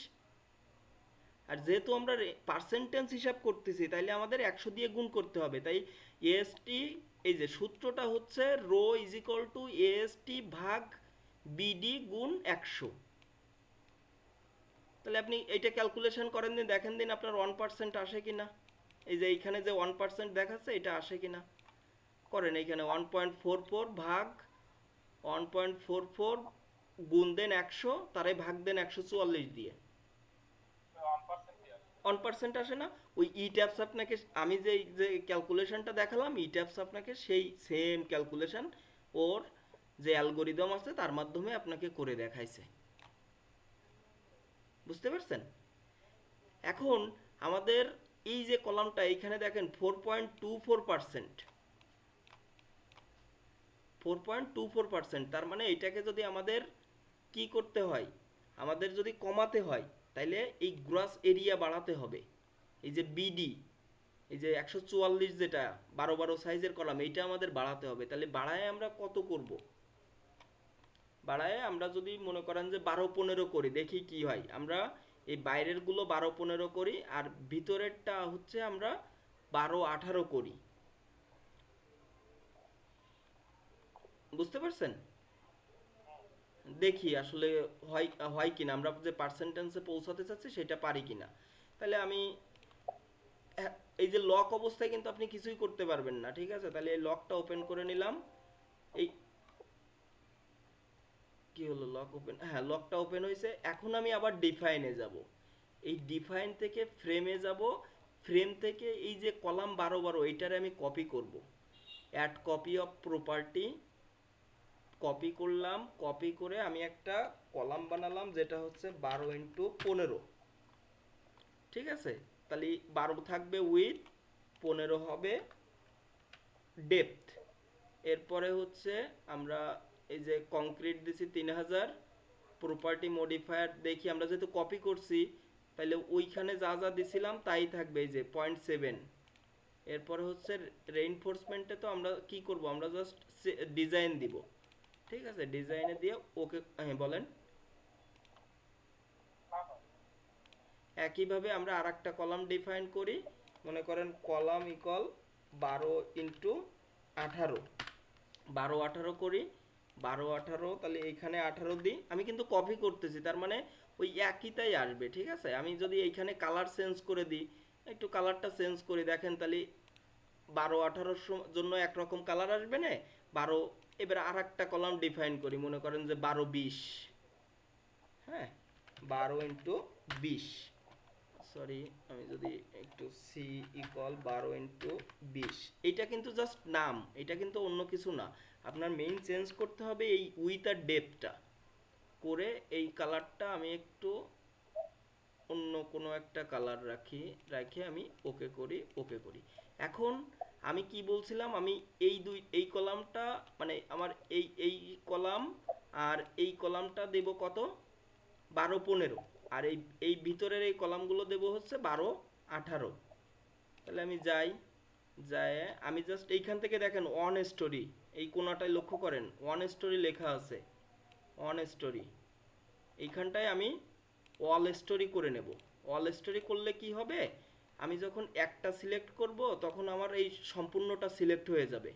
আর যেহেতু আমরা পার্সেন্টেজ হিসাব করতেছি, তাইলে আমাদের 100 দিয়ে গুণ করতে হবে। তাই এএসটি, এই যে সূত্রটা হচ্ছে rho is equal to AST ভাগ বিডি গুণ 100। তাহলে আপনি এইটা ক্যালকুলেশন করেন দিন, দেখেন দিন আপনার 1% আসে কিনা, এই যে এইখানে যে 1% দেখাচ্ছে এটা আসে কিনা, করেন এইখানে 1.44 ভাগ 1.44 গুণ দেন 100, তারাই ভাগ দেন 144 দিয়ে, 1% আসে না। ওই ট্যাপস আপনাকে, আমি যে ক্যালকুলেশনটা দেখালাম, ট্যাপস আপনাকে সেই সেম ক্যালকুলেশন ওর যে অ্যালগোরিদম আছে তার মাধ্যমে আপনাকে করে দেখাইছে। বুঝতে পারছেন? এখন আমাদের এই যে কলামটা এইখানে দেখেন 4.24%, 4.24%, তার মানে এটাকে যদি আমাদের কি করতে হয়, আমাদের যদি কমাতে হয়, তাইলে এই গ্রস এরিয়া বাড়াতে হবে। এই যে বিডি, এই যে 144 যেটা 12 সাইজের কলাম, এইটা আমাদের বাড়াতে হবে। তাহলে বাড়ায় আমরা কত করব, বাড়ায় আমরা যদি মনে করেন যে 12-15 করি, দেখি কি হয়। আমরা এই বাইরের গুলো 12-15 করি, আর ভিতরেরটা হচ্ছে আমরা 12-18 করি। বুঝতে পারছেন? দেখি আসলে হয় হয় কিনা, আমরা যে পার্সেন্টেজে পৌঁছাতে চাচ্ছি সেটা পারি কিনা। তাহলে আমি, হ্যাঁ, এই যে লক অবস্থায় কিন্তু আপনি কিছুই করতে পারবেন না, ঠিক আছে। তাহলে এই লকটা ওপেন করে নিলাম। এই কি হলো, লক ওপেন, হ্যাঁ লকটা ওপেন হয়েছে। এখন আমি আবার ডিফাইনে যাব, এই ডিফাইন থেকে ফ্রেমে যাব, ফ্রেম থেকে এই যে কলাম 12 এইটারে আমি কপি করব। Ad copy of property, copy করলাম, কপি করে আমি একটা কলাম বানালাম যেটা হচ্ছে 12 × 15, ঠিক আছে। তাহলে 12 থাকবে উইথ, 15 হবে ডেপথ। এরপরে হচ্ছে আমরা এই যে কংক্রিট দিছি 3000, প্রপার্টি মডিফায়ার দেখি আমরা যেহেতু কপি করছি তাহলে ওইখানে যা যা দিছিলাম তাই থাকবে, এই যে 0.7। এরপরে হচ্ছে রেইনফোর্সমেন্টে তো আমরা কি করব, আমরা জাস্ট ডিজাইন দিব, ঠিক আছে, ডিজাইনে দিয়ে ওকে, হ্যাঁ বলেন। একইভাবে আমরা আর একটা কলাম ডিফাইন করি, মনে করেন কলাম ইকুয়াল 12 × 18, 12 18 করি, 12 18, তাহলে এইখানে 18 দিই। আমি কিন্তু কপি করতেছি, তার মানে ওই একইটাই আসবে, ঠিক আছে। আমি যদি এইখানে কালার চেঞ্জ করে দিই, একটু কালারটা চেঞ্জ করি, দেখেন তাহলে 12 18 জন্য একরকম কালার আসবে না 12। এবার আর একটা কলাম ডিফাইন করি, মনে করেন যে 12 20, হ্যাঁ 12 × 20, সরি আমি যদি একটু সি ইকুয়াল 12 × 20, এটা কিন্তু জাস্ট নাম, এটা কিন্তু অন্য কিছু না। আপনার মেইন চেঞ্জ করতে হবে এই উইথ আর ডেপথটা করে, এই কালারটা আমি একটু অন্য কোনো একটা কালার রাখি আমি ওকে করি, ওকে করি। এখন আমি কি বলছিলাম, আমি এই কলামটা মানে আমার এই কলাম আর এই কলামটা দেব কত, 12 15, আর এই ভিতরের এই কলামগুলো দেব হচ্ছে 12 18। তাহলে আমি যাই আমি জাস্ট এইখান থেকে দেখেন ওয়ান স্টোরি, এই কোণাটায় লক্ষ্য করেন ওয়ান স্টোরি লেখা আছে, ওয়ান স্টোরি। এইখানটায় আমি ওয়াল স্টোরি করে নেব। ওয়াল স্টোরি করলে কি হবে, আমি যখন একটা সিলেক্ট করব তখন আমার এই সম্পূর্ণটা সিলেক্ট হয়ে যাবে,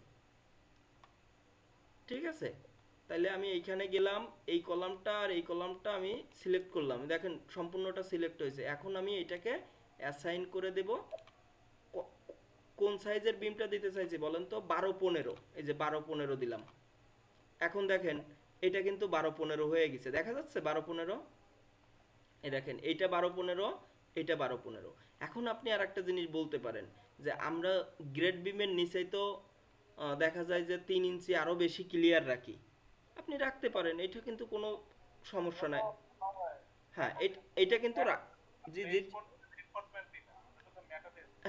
ঠিক আছে। তাইলে আমি এইখানে গেলাম, এই কলামটা আর এই কলামটা আমি সিলেক্ট করলাম, দেখেন সম্পূর্ণটা সিলেক্ট হয়েছে। এখন আমি এটাকে অ্যাসাইন করে দেব। কোন সাইজের বিমটা দিতে চাইছি বলেন তো, 12 15, এই যে 12 15 দিলাম। এখন দেখেন এটা কিন্তু 12 15 হয়ে গেছে, দেখা যাচ্ছে 12 15। এই দেখেন এইটা 12 15, এটা 12 15। এখন আপনি আর একটা জিনিস বলতে পারেন যে আমরা গ্রেড বিমের নিচেই তো দেখা যায় যে 3 ইঞ্চি আরো বেশি ক্লিয়ার রাখি, আপনি রাখতে পারেন, এটা কিন্তু কোনো সমস্যা নাই। হ্যাঁ এটা কিন্তু জি জি,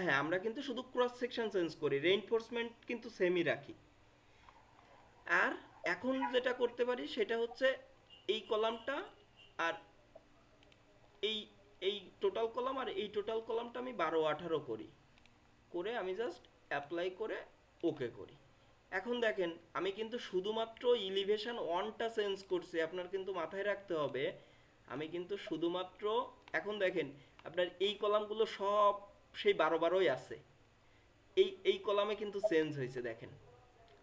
হ্যাঁ আমরা কিন্তু শুধু ক্রস সেকশন চেঞ্জ করি, রেইনফোর্সমেন্ট কিন্তু সেমই রাখি। আর এখন যেটা করতে পারি সেটা হচ্ছে এই কলামটা আর এই এই টোটাল কলাম আর এই টোটাল কলামটা আমি 12 18 করি, করে আমি জাস্ট অ্যাপ্লাই করে ওকে করি। এখন দেখেন আমি কিন্তু শুধুমাত্র ইলিভেশন ওয়ানটা চেঞ্জ করছি, আপনার কিন্তু মাথায় রাখতে হবে আমি কিন্তু শুধুমাত্র, এখন দেখেন আপনার এই কলামগুলো সব সেই 12 12ই আছে, এই কলামে কিন্তু চেঞ্জ হয়েছে, দেখেন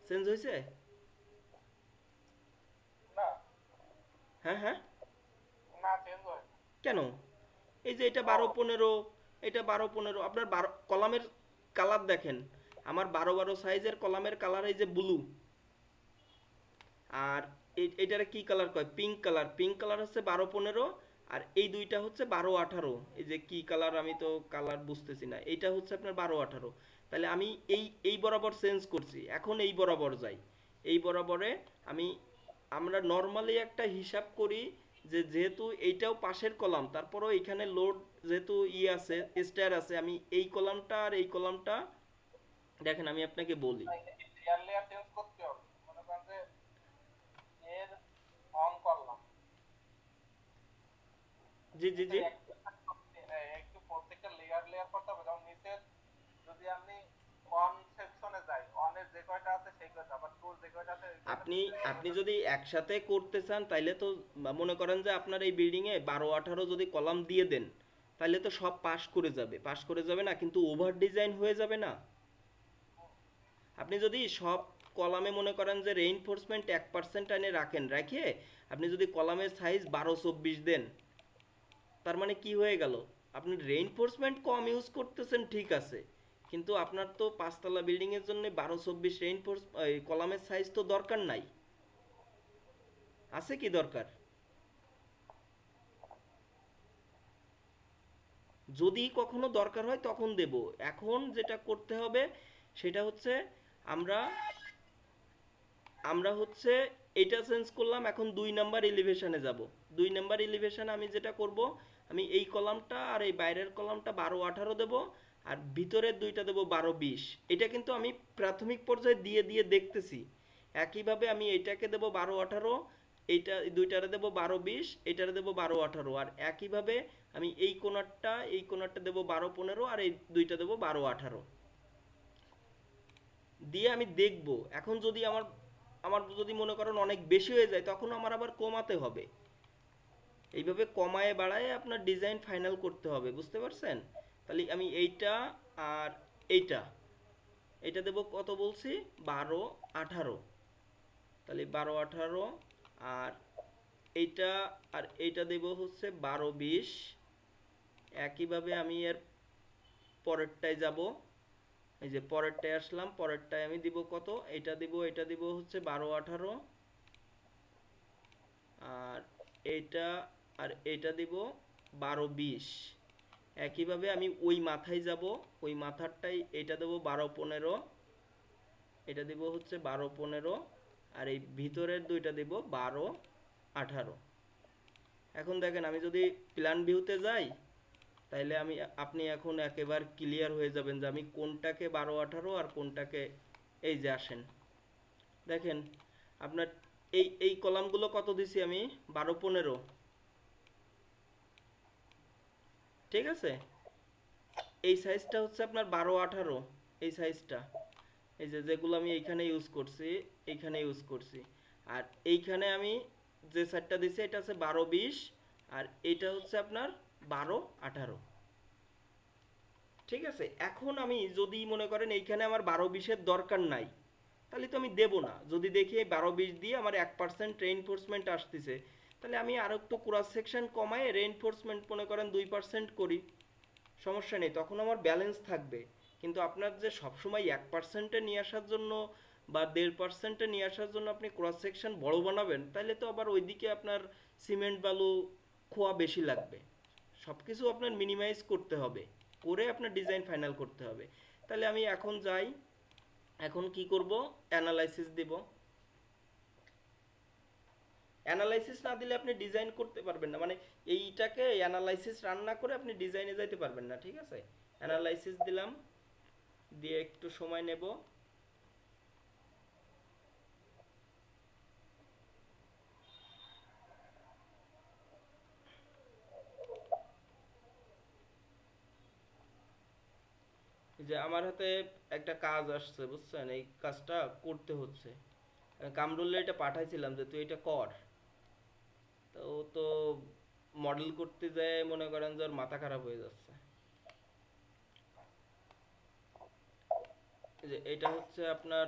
চেঞ্জ হয়েছে। না হ্যাঁ হ্যাঁ, না চেঞ্জ হয় কেন, এই যে এটা 12 15, এটা 12 15, আপনার 12 কলামের কালার দেখেন, আমার 12 12 সাইজের কলামের কালার এই যে ব্লু, আর এটারে কি কালার কয়, পিঙ্ক কালার, পিঙ্ক কালার হচ্ছে 12 15, আর এই দুইটা হচ্ছে 12 18। এই যে কি কালার আমি তো কালার বুঝতেছি না, এইটা হচ্ছে আপনার 12 18। তাহলে আমি এই বরাবর চেঞ্জ করছি, এখন এই বরাবর যাই, এই বরাবরে আমি, আমরা নর্মালি একটা হিসাব করি যে যেহেতু এইটাও পাশের কলাম, তারপরও এখানে লোড যেহেতু আছে স্টার আছে, আমি এই কলামটা আর এই কলামটা, দেখেন আমি আপনাকে বলি, লেয়ার লেয়ার চেঞ্জ করতে হবে। মনে করেন যে এর অন করলাম, জি জি জি, একটু প্রত্যেকটা লেয়ার লেয়ার করতে হবে। যেমন নিচের যদি আমি অন সেকশনে যাই, অনের যে কয়টা আছে সেই কয়টা, আবার টুল যে কয়টা আছে আপনি যদি একসাথে করতে চান তাইলে তো মনে করেন যে আপনার এই বিল্ডিং এ 12 18 যদি কলাম দিয়ে দেন তাহলে তো সব পাস করে যাবে, পাস করে যাবে না কিন্তু ওভার ডিজাইন হয়ে যাবে না। আপনি যদি সব কলামে মনে করেন যে রেইনফোর্সমেন্ট 1% এনে রাখেন, রেখে আপনি যদি কলামের সাইজ 12 24 দেন, তার মানে কি হয়ে গেল, আপনি রেইনফোর্সমেন্ট কম ইউজ করতেছেন ঠিক আছে, কিন্তু আপনার তো 5 তলা বিল্ডিং এর জন্য 12 24 রেইনফোর্স কলামের সাইজ তো দরকার নাই, আছে কি দরকার, যদি কখনো দরকার হয় তখন দেব। এখন যেটা করতে হবে সেটা হচ্ছে আমরা আমরা হচ্ছে এটা চেঞ্জ করলাম, এখন 2 নাম্বার এলিভেশনে যাব। 2 নাম্বার এলিভেশনে আমি যেটা করব, আমি এই কলামটা আর এই বাইরের কলামটা 12 18 দেব, আর ভিতরের দুইটা দেব 12 20। এটা কিন্তু আমি প্রাথমিক পর্যায়ে দিয়ে দিয়ে দেখতেছি। একইভাবে আমি এইটাকে দেব 12 18, এইটা দুইটারে দেব 12 20, এইটারে দেব 12 18, আর একইভাবে আমি এই কোণারটা দেব 12 15, আর এই দুইটা দেব 12 18 দিয়ে আমি দেখব। এখন যদি আমার আমার যদি মনে করেন অনেক বেশি হয়ে যায়, তখন আমার আবার কমাতে হবে। এইভাবে কমায়ে বাড়ায়ে আপনার ডিজাইন ফাইনাল করতে হবে, বুঝতে পারছেন? তাহলে আমি এইটা আর এইটা এটা দেব কত বলছি, 12 18। তাহলে 12 18, আর এইটা আর এইটা দেব হচ্ছে 12 20। একইভাবে আমি এর পরেরটায় যাব, এই যে পরেরটায় আসলাম, পরেরটায় আমি দিব কত, এটা দিব হচ্ছে 12 18, আর এইটা আর এইটা দিব 12 20। একইভাবে আমি ওই মাথায় যাব, ওই মাথারটাই এটা দেব 12 15, এটা দিব হচ্ছে 12 15, আর এই ভিতরের দুইটা দেব 12 18। এখন দেখেন আমি যদি প্ল্যান ভিউতে যাই, তাইলে আপনি এখন একেবারে ক্লিয়ার হয়ে যাবেন যে আমি কোনটাকে 12 18 আর কোনটাকে, এই যে আসেন দেখেন আপনার এই কলামগুলো কত দিছি আমি, 12 15, ঠিক আছে? এই সাইজটা হচ্ছে আপনার 12 18, এই সাইজটা, এই যে যেগুলো আমি এইখানে ইউজ করছি, এইখানে ইউজ করছি। আর এইখানে আমি যে সাইডটা দিছি এটা হচ্ছে 12 20, আর এইটা হচ্ছে আপনার 12 18, ঠিক আছে? এখন আমি যদি মনে করেন এইখানে আমার 12 20-এর দরকার নাই, তাহলে তো আমি দেবো না। যদি দেখি এই 12 20 দিয়ে আমার 1% রেইনফোর্সমেন্ট আসতেছে, তাহলে আমি আরো একটু ক্রস সেকশন কমায় রেইনফোর্সমেন্ট মনে করেন 2% করি, সমস্যা নেই, তখন আমার ব্যালেন্স থাকবে। কিন্তু আপনার যে সবসময় 1%-এ নিয়ে আসার জন্য বা 1.5%-এ নিয়ে আসার জন্য আপনি ক্রস সেকশন বড় বানাবেন, তাহলে তো আবার ওইদিকে আপনার সিমেন্ট বালু খোয়া বেশি লাগবে। সব কিছু আপনার মিনিমাইজ করতে হবে, করে আপনার ডিজাইন ফাইনাল করতে হবে। তাহলে আমি এখন যাই, এখন কি করব, অ্যানালাইসিস দিব। অ্যানালাইসিস না দিলে আপনি ডিজাইন করতে পারবেন না, মানে এইটাকে অ্যানালাইসিস রান না করে আপনি ডিজাইনে যাইতে পারবেন না, ঠিক আছে? অ্যানালাইসিস দিলাম, দিয়ে একটু সময় নেব। এই যে আমার হাতে একটা কাজ আসছে, বুঝছেন? এই কাজটা করতে হচ্ছে। কামরুল্লাহ এটা পাঠাইছিলাম যে তুই এটা কর, তো ও তো মডেল করতে যায় মনে করেন যে ওর মাথা খারাপ হয়ে যাচ্ছে। এই যে এটা হচ্ছে আপনার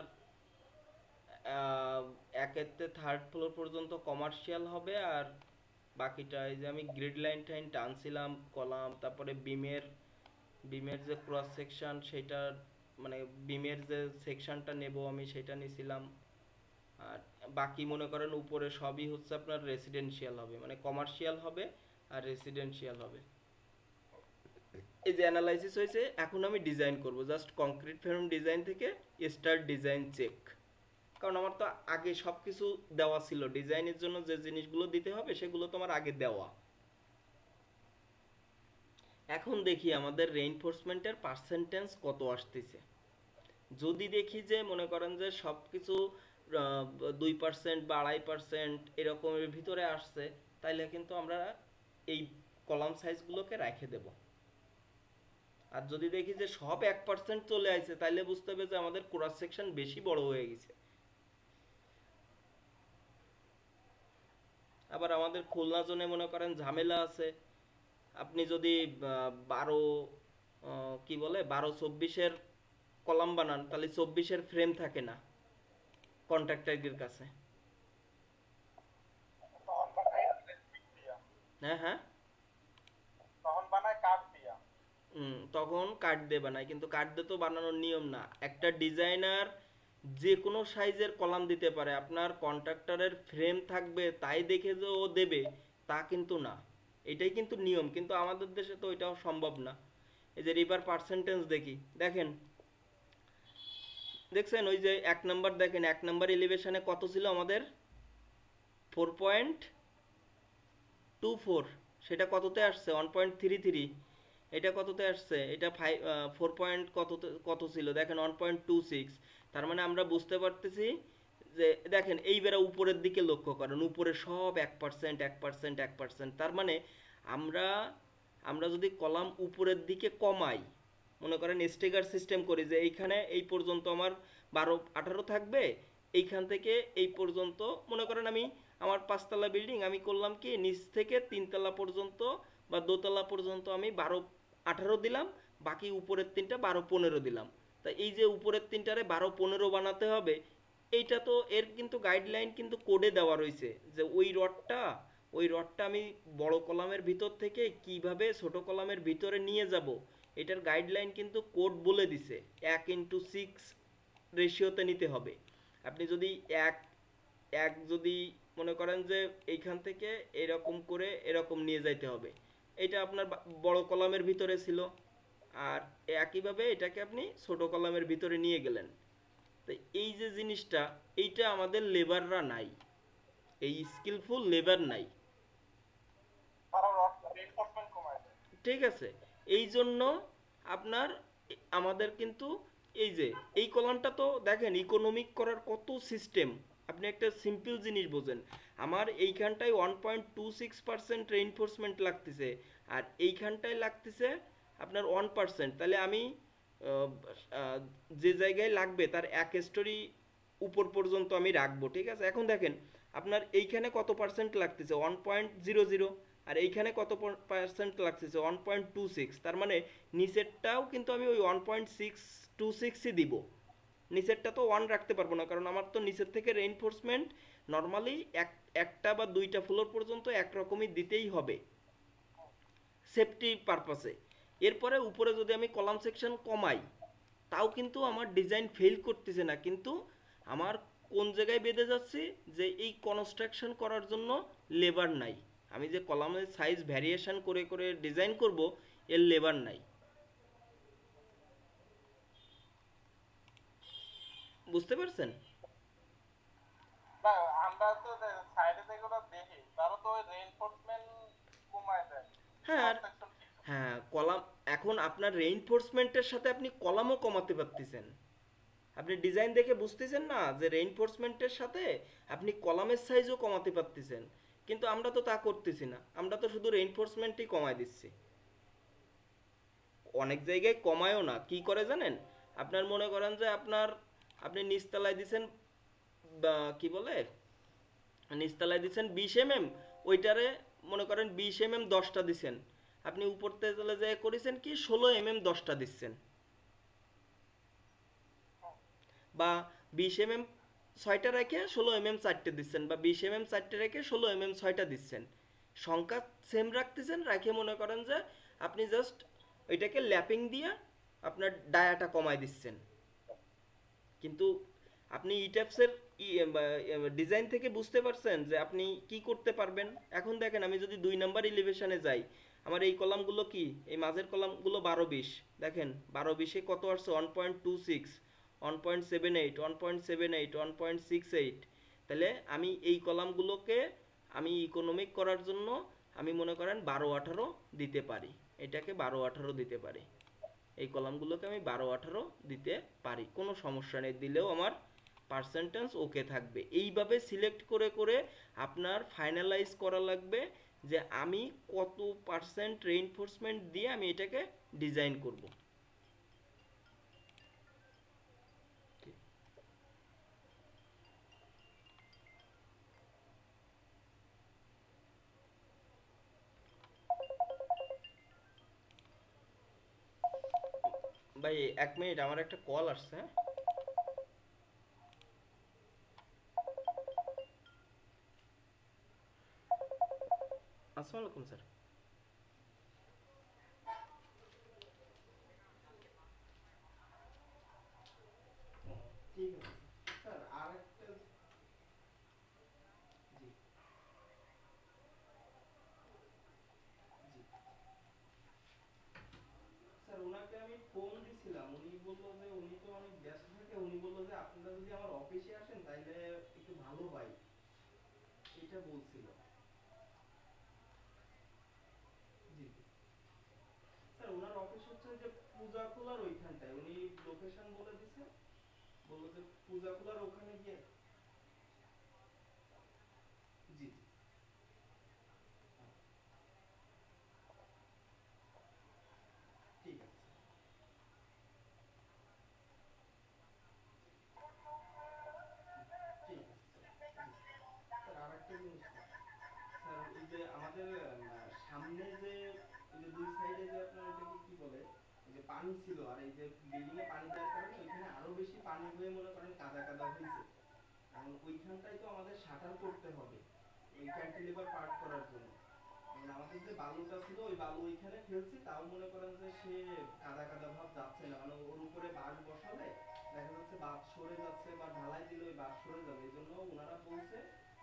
একেতে থার্ড ফ্লোর পর্যন্ত কমার্শিয়াল হবে, আর বাকিটা এই যে আমি গ্রিড লাইন টাইন টানছিলাম, কলাম, তারপরে বিমের যে ক্রস সেকশন সেটা, মানে বিমের যে সেকশনটা নেব আমি সেটা নিছিলাম। আর বাকি মনে করেন উপরে সবই হচ্ছে আপনার রেসিডেন্সিয়াল হবে, মানে কমার্শিয়াল হবে আর রেসিডেন্সিয়াল হবে। এই যে অ্যানালাইসিস হয়েছে, এখন আমি ডিজাইন করব। জাস্ট কংক্রিট ফ্রেম ডিজাইন থেকে স্টার্ট ডিজাইন চেক, কারণ আমার তো আগে সব কিছু দেওয়া ছিল। ডিজাইনের জন্য যে জিনিসগুলো দিতে হবে সেগুলো তো আমার আগে দেওয়া। এখন দেখি আমাদের রেইনফোর্সমেন্টের পার্সেন্টেজ কত আসতেছে। যদি দেখি যে মনে করেন যে সব কিছু 2% বা 2.5% এরকমের ভিতরে আসছে, তাইলে কিন্তু আমরা এই কলাম সাইজগুলোকে রেখে দেব। আর যদি দেখি যে সব 1% চলে আসছে, তাইলে বুঝতে হবে যে আমাদের ক্রস সেকশন বেশি বড় হয়ে গেছে। আবার আমাদের খুলনা জোনে মনে করেন ঝামেলা আছে। আপনি যদি 12 কি বলে 12-24-এর কলাম বানান, তাহলে 24-এর ফ্রেম থাকে না কন্ট্রাক্টরের কাছে। তখন বানায় ঠিক দিয়া, হ্যাঁ হ্যাঁ, তখন বানায় কাঠ দিয়া। তখন কাঠ দিয়ে বানায়, কিন্তু কাঠ দিয়ে তো বানানোর নিয়ম না। একটা ডিজাইনার যে কোনো সাইজের কলাম দিতে পারে, আপনার কন্ট্রাক্টরের ফ্রেম থাকবে তাই দেখে যে ও দেবে তা কিন্তু না। এটাই কিন্তু নিয়ম, কিন্তু আমাদের দেশে তো এটাও সম্ভব না। এই যে রিপার পার্সেন্টেজ দেখি, দেখেন দেখছেন ওই যে 1 নাম্বার, দেখেন 1 নাম্বার এলিভেশনে কত ছিল আমাদের, 4.24। সেটা কততে আসছে? 1.33। এটা কততে আসছে? এটা 4 পয়েন্ট কত ছিল দেখেন, 1.26। তার মানে আমরা বুঝতে পারতেছি যে দেখেন এইবারে উপরের দিকে লক্ষ্য করেন, উপরে সব 1%, 1%, 1%। তার মানে আমরা আমরা যদি কলাম উপরের দিকে কমাই, মনে করেন স্টেগার সিস্টেম করি যে এইখানে এই পর্যন্ত আমার 12-18 থাকবে, এইখান থেকে এই পর্যন্ত মনে করেন আমি আমার 5 তলা বিল্ডিং আমি করলাম কি নিচ থেকে 3 তলা পর্যন্ত বা দোতলা পর্যন্ত আমি 12-18 দিলাম, বাকি উপরের তিনটা 12-15 দিলাম। তা এই যে উপরের তিনটারে 12-15 বানাতে হবে, এইটা তো এর কিন্তু গাইডলাইন কিন্তু কোডে দেওয়া রয়েছে যে ওই রডটা আমি বড় কলামের ভিতর থেকে কিভাবে ছোট কলামের ভিতরে নিয়ে যাব, এটার গাইডলাইন কিন্তু কোড বলে দিছে 1:6 রেশিওতে নিতে হবে। আপনি যদি এক এক যদি মনে করেন যে এইখান থেকে এরকম করে এরকম নিয়ে যাইতে হবে, এটা আপনার বড় কলামের ভিতরে ছিল, আর একইভাবে এটাকে আপনি ছোট কলামের ভিতরে নিয়ে গেলেন। তো এই যে জিনিসটা, এইটা আমাদের লেবাররা নাই, এই স্কিলফুল লেবার নাই। তারা রিইনফোর্সমেন্ট কমায় দেয়। ঠিক আছে, এই জন্য আপনার আমাদের কিন্তু এই যে এই কলামটা তো দেখেন ইকোনমিক করার কত সিস্টেম। আপনি একটা সিম্পল জিনিস বোঝেন, আমার এইখানটায় 1.26% রেইনফোর্সমেন্ট লাগতেছে, আর এইখানটায় লাগতেছে আপনার 1%। তাহলে আমি আহ, আহ, যে জায়গায় লাগবে তার 1 স্টোরি উপর পর্যন্ত আমি রাখবো। ঠিক আছে, এখন দেখেন আপনার এইখানে কত পার্সেন্ট লাগতেছে? 1.00। আর এইখানে কত পার্সেন্ট লাগতেছে? 1.26। তার মানে নিচেরটাও কিন্তু আমি ওই 1.626ই দিব, নিচেরটা তো 1 রাখতে পারবো না, কারণ আমার তো নিচের থেকে রেইনফোর্সমেন্ট নর্মালি একটা বা দুইটা ফ্লোর পর্যন্ত একরকমই দিতেই হবে সেফটি পারপাসে। এরপরে উপরে যদি আমি কলাম সেকশন কমাই, তাও কিন্তু আমার ডিজাইন ফেল করতেছে না, কিন্তু আমার কোন জায়গায় বেঁধে যাচ্ছে যে এই কনস্ট্রাকশন করার জন্য লেবার নাই। আমি যে কলামের সাইজ ভ্যারিয়েশন করে করে ডিজাইন করব, এর লেবার নাই। বুঝতে পারছেন? না, আমরা তো সাইডে যেগুলো দেখি তারা তো ওই রিইনফোর্সমেন্ট কমায় দেয়, হ্যাঁ আর কনস্ট্রাকশন ঠিক করে। হ্যাঁ, কলাম এখন আপনার রেইনফোর্সমেন্টের সাথে আপনি কলামও কমাতে পারতেছেন। আপনি ডিজাইন দেখে বুঝতেছেন না যে রেইনফোর্সমেন্টের সাথে আপনি কলামের সাইজও কমাতে পারতেছেন, কিন্তু আমরা তো তা করতেছি না, আমরা তো শুধু রেইনফোর্সমেন্টই কমায় দিচ্ছি। অনেক জায়গায় কমায়ও না, কি করে জানেন? আপনার মনে করেন যে আপনি নিচতলায় দিছেন বা কি বলে নিচতলায় দিচ্ছেন 20 mm, ওইটারে মনে করেন 20 mm 10টা দিচ্ছেন, আপনি উপর তলে যে করেছেন কি 16 mm 10টা দিচ্ছেন, বা 20 mm 6টা রেখে 16 mm 4টে দিচ্ছেন, বা 20 mm 4টে রেখে 16 mm 6টা দিচ্ছেন, সংখ্যা সেম রাখতেছেন, রাখে মনে করেন যে আপনি জাস্ট ওইটাকে ল্যাপিং দিয়ে আপনার ডায়াটা কমায় দিচ্ছেন। কিন্তু আপনি ইট্যাপসের ডিজাইন থেকে বুঝতে পারছেন যে আপনি কি করতে পারবেন। এখন দেখেন আমি যদি 2 নাম্বার ইলিভেশনে যাই, আমার এই কলামগুলো কি, এই মাঝের কলামগুলো 12-20, দেখেন 12-20-এ কত আসছে? 1.26, 1.78, 1.78, 1.68। তাহলে আমি এই কলামগুলোকে আমি ইকোনমিক করার জন্য আমি মনে করেন 12-18 দিতে পারি, এটাকে 12-18 দিতে পারি, এই কলামগুলোকে আমি 12-18 দিতে পারি, কোনো সমস্যা নেই, দিলেও আমার পার্সেন্টেজ ওকে থাকবে। এইভাবে সিলেক্ট করে করে আপনার ফাইনালাইজ করা লাগবে যে আমি কত পার্সেন্ট রেইনফোর্সমেন্ট দিয়ে আমি এটাকে ডিজাইন করব। ভাই 1 মিনিট, আমার একটা কল আসছে, হ্যাঁ। আসসালামু আলাইকুম স্যার। ঠিক আছে স্যার, আরেকটা জি জি স্যার, ওনাকে আমি ফোন দিছিলাম, উনি বললো যে উনি তো অনেক ব্যস্ত থাকে, উনি বললো যে আপনারা যদি আমার অফিসে আসেন তাইলে একটু ভালো হয়, এটা বলছিল। হচ্ছে যে পূজাকুলার ওইখানটায় উনি লোকেশন বলে দিছে, বললো যে পূজাকুলার ওখানে গিয়ে। জি জি, ঠিক আছে ঠিক আছে স্যার। জি স্যার, আর একটা জিনিস স্যার, স্যার এই যে আমাদের সামনে যে এই যে দুই সাইডে যে আপনার এটাকে কি বলে, এই যে পানি ছিল, আর এই যে বিল্ডিং এ পানি দেওয়ার কারণে ওইখানে আরো বেশি পানি হয়ে মনে করেন কাদা কাদা হয়েছে। এখন ওইখানটাই তো আমাদের শাটার করতে হবে ওই ক্যান্টিলিভার পার্ট করার জন্য। এখন আমাদের যে বালুটা ছিল ওই বালু ওইখানে ফেলছি, তাও মনে করেন যে সে কাদা কাদা ভাব যাচ্ছে না, মানে ওর উপরে বাঁশ বসালে দেখা যাচ্ছে বাঁশ সরে যাচ্ছে, বা ঢালাই দিলে ওই বাঁশ সরে যাবে। এই জন্য ওনারা বলছে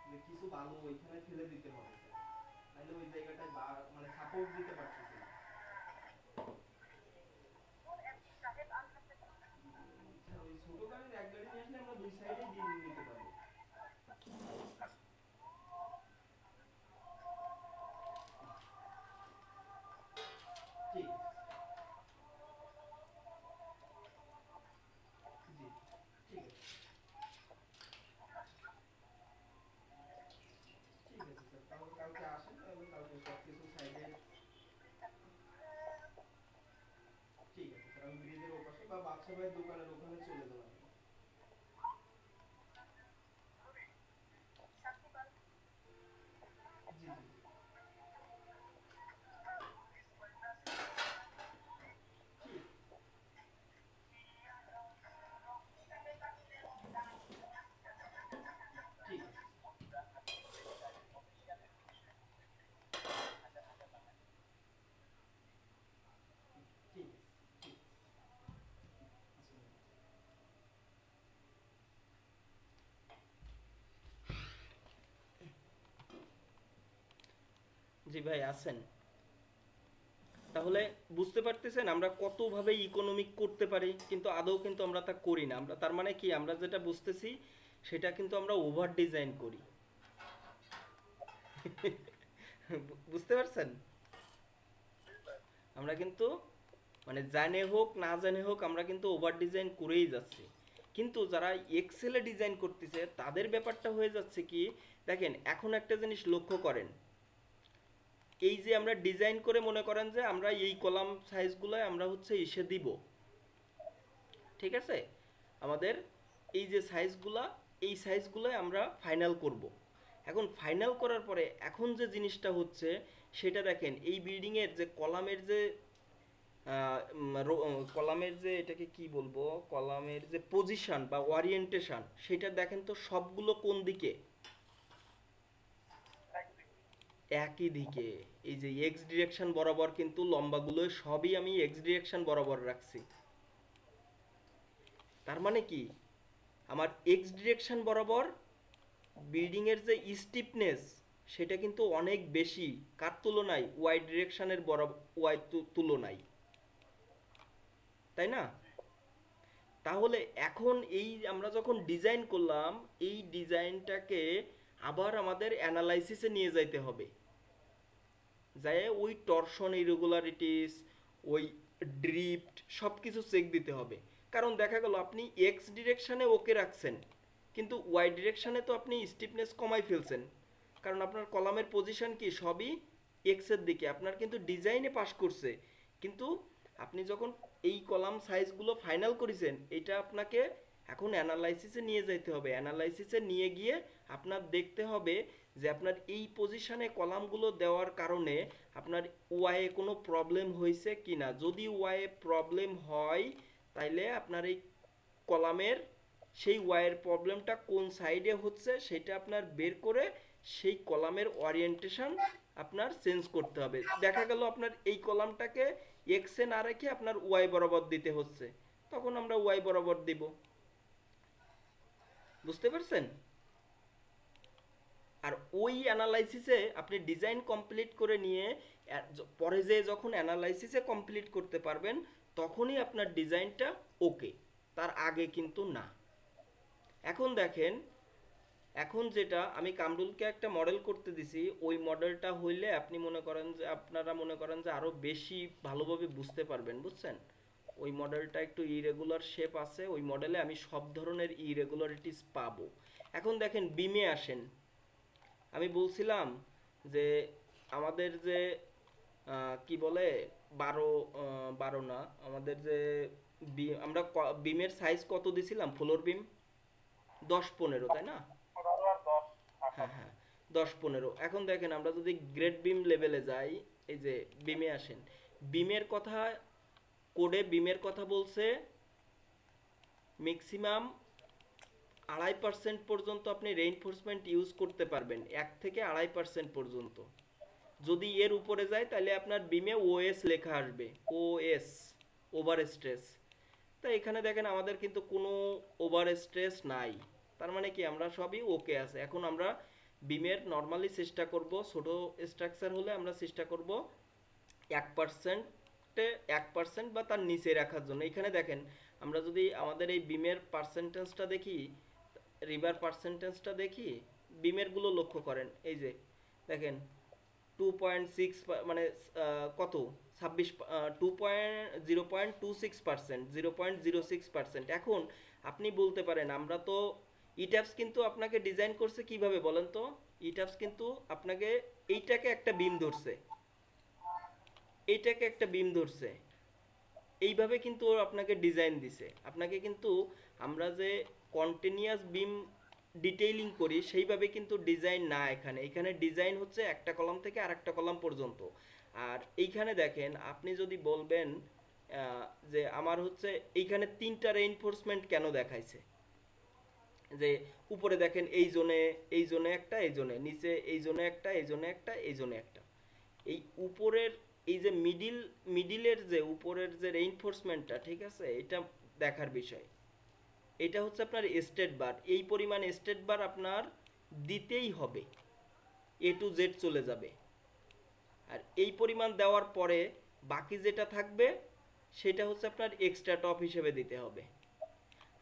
যে কিছু বালু ওইখানে ফেলে দিতে হবে স্যার, নাহলে ওই জায়গাটায় মানে সাপোর্ট দিতে পারতেছে না। স্যার ওই ছোট গাড়ির এক গাড়ি নিয়ে আসলে আমরা দুই সাইডেই দিয়ে নিতে পারবো। ঠিক আছে জি, ঠিক আছে ঠিক আছে স্যার, তাহলে কালকে আসেন, তাহলে কালকে সব কিছু সাইডে। ঠিক আছে স্যার, আমি ব্রিজের ওপাশে বা বাদশা ভাইয়ের দোকানের ওখানে চলে যাবো আমি। জি জি জি, ঠিক ঠিক আছে ঠিক আছে ঠিক আছে, আসসালামু আলাইকুম। জি ভাই আছেন? তাহলে বুঝতে পারতেছেন আমরা কতভাবে ইকোনমিক করতে পারি, কিন্তু আদৌ কিন্তু আমরা তা করি না। আমরা তার মানে কি, আমরা যেটা বুঝতেছি সেটা কিন্তু আমরা ওভার ডিজাইন করি। বুঝতে পারছেন? আমরা কিন্তু মানে জানে হোক না জানে হোক আমরা কিন্তু ওভার ডিজাইন করেই যাচ্ছি। কিন্তু যারা এক্সেলে ডিজাইন করতেছে তাদের ব্যাপারটা হয়ে যাচ্ছে কি, দেখেন এখন একটা জিনিস লক্ষ্য করেন, এই যে আমরা ডিজাইন করে মনে করেন যে আমরা এই কলাম সাইজগুলোয় আমরা হচ্ছে ইসে দিব, ঠিক আছে, আমাদের এই যে সাইজগুলা, এই সাইজগুলোয় আমরা ফাইনাল করব। এখন ফাইনাল করার পরে এখন যে জিনিসটা হচ্ছে সেটা দেখেন, এই বিল্ডিংয়ের যে কলামের যে কলামের যে এটাকে কি বলবো, কলামের যে পজিশন বা ওরিয়েন্টেশন সেটা দেখেন তো সবগুলো কোন দিকে, একই দিকে। এই যে এক্স ডিরেকশন বরাবর কিন্তু লম্বাগুলো সবই আমি এক্স ডিরেকশন বরাবর রাখছি। তার মানে কি, আমার এক্স ডিরেকশন বরাবর বিল্ডিং এর যে স্টিফনেস সেটা কিন্তু অনেক বেশি, কার তুলনায়, ওয়াই ডিরেকশনের বরাবর, ওয়াই তুলনায়, তাই না? তাহলে এখন এই আমরা যখন ডিজাইন করলাম, এই ডিজাইনটাকে আবার আমাদের অ্যানালাইসিসে নিয়ে যাইতে হবে, যায় ওই টরশন ইরেগুলারিটিস, ওই ড্রিফট সব কিছু চেক দিতে হবে। কারণ দেখা গেল আপনি এক্স ডিরেকশানে ওকে রাখছেন, কিন্তু ওয়াই ডিরেকশানে তো আপনি স্টিফনেস কমাই ফেলছেন, কারণ আপনার কলামের পজিশন কি সবই এক্সের দিকে, আপনার কিন্তু ডিজাইনে পাস করছে। কিন্তু আপনি যখন এই কলাম সাইজগুলো ফাইনাল করেছেন, এটা আপনাকে এখন অ্যানালাইসিসে নিয়ে যেতে হবে। অ্যানালাইসিসে নিয়ে গিয়ে আপনার দেখতে হবে যে আপনার এই পজিশনে কলামগুলো দেওয়ার কারণে আপনার ওয়াইয়ে কোনো প্রবলেম হয়েছে কি না। যদি ওয়াইয়ে প্রবলেম হয় তাইলে আপনার এই কলামের সেই ওয়াইয়ের প্রবলেমটা কোন সাইডে হচ্ছে সেটা আপনার বের করে সেই কলামের ওরিয়েন্টেশন আপনার চেঞ্জ করতে হবে। দেখা গেল আপনার এই কলামটাকে এক্সে না রেখে আপনার ওয়াই বরাবর দিতে হচ্ছে, তখন আমরা ওয়াই বরাবর দিব। বুঝতে পারছেন? আর ওই অ্যানালাইসিসে আপনি ডিজাইন কমপ্লিট করে নিয়ে পরে যে যখন অ্যানালাইসিসে কমপ্লিট করতে পারবেন তখনই আপনার ডিজাইনটা ওকে, তার আগে কিন্তু না। এখন দেখেন এখন যেটা আমি কামরুলকে একটা মডেল করতে দিছি, ওই মডেলটা হইলে আপনি মনে করেন যে আপনারা মনে করেন যে আরো বেশি ভালোভাবে বুঝতে পারবেন, বুঝছেন? ওই মডেলটা একটু ইরেগুলার শেপ আছে, ওই মডেলে আমি সব ধরনের ইরেগুলারিটিস পাবো। এখন দেখেন বিমে আসেন। আমি বলছিলাম যে আমাদের যে কি বলে 12, 12 না, আমাদের যে আমরা বিমের সাইজ কত দিছিলাম, ফ্লোর বিম 10-15, তাই না? 15 আর 10 হ্যাঁ 18। হ্যাঁ, 10-15। এখন দেখেন আমরা যদি গ্রেড বিম লেভেলে যাই, এই যে বিমে আসেন, বিমের কথা, কোডে বিমের কথা বলছে ম্যাক্সিমাম 2.5% পর্যন্ত আপনি রেইনফোর্সমেন্ট ইউজ করতে পারবেন, 1 থেকে 2.5% পর্যন্ত। যদি এর উপরে যায় তাহলে আপনার বিমে ওএস লেখা আসবে, ওএস, ওভার স্ট্রেস। তো এখানে দেখেন আমাদের কিন্তু কোনো ওভার স্ট্রেস নাই, তার মানে কি আমরা সবই ওকে আছে। এখন আমরা বিমের নর্মালি চেষ্টা করব, ছোট স্ট্রাকচার হলে আমরা চেষ্টা করব 1%, 1% বা তার নিচে রাখার জন্য। এখানে দেখেন আমরা যদি আমাদের এই বিমের পার্সেন্টেজটা দেখি, রিভার পার্সেন্টেজটা দেখি, বিমের গুলো লক্ষ্য করেন, এই যে দেখেন 2.6, মানে কত 26, 0.26%, 0.06%। এখন আপনি বলতে পারেন আমরা তো ইট্যাপস কিন্তু আপনাকে ডিজাইন করছে কিভাবে বলেন তো? ইট্যাপস কিন্তু আপনাকে এইটাকে একটা বিম ধরছে, এইটাকে একটা বিম ধরছে, এইভাবে কিন্তু ও আপনাকে ডিজাইন দিছে। আপনাকে কিন্তু আমরা যে কন্টিনিউয়াস বিম ডিটেইলিং করি সেইভাবে কিন্তু ডিজাইন না, এখানে এখানে ডিজাইন হচ্ছে একটা কলাম থেকে আরেকটা কলাম পর্যন্ত। আর এইখানে দেখেন আপনি যদি বলবেন যে আমার হচ্ছে এইখানে 3টা রেইনফোর্সমেন্ট কেন দেখাইছে, যে উপরে দেখেন এই জোনে, এই জোনে একটা, এই জোনে নিচে, এই জোনে একটা, এই জোনে একটা, এই জোনে একটা। এই উপরের এই যে মিডিলের যে উপরের যে রেইনফোর্সমেন্টটা, ঠিক আছে, এটা দেখার বিষয়। এটা হচ্ছে আপনার স্টেট বার, এই পরিমাণ স্টেট বার আপনার দিতেই হবে, এ টু জেড চলে যাবে। আর এই পরিমাণ দেওয়ার পরে বাকি যেটা থাকবে সেটা হচ্ছে আপনার এক্সট্রা টপ হিসেবে দিতে হবে।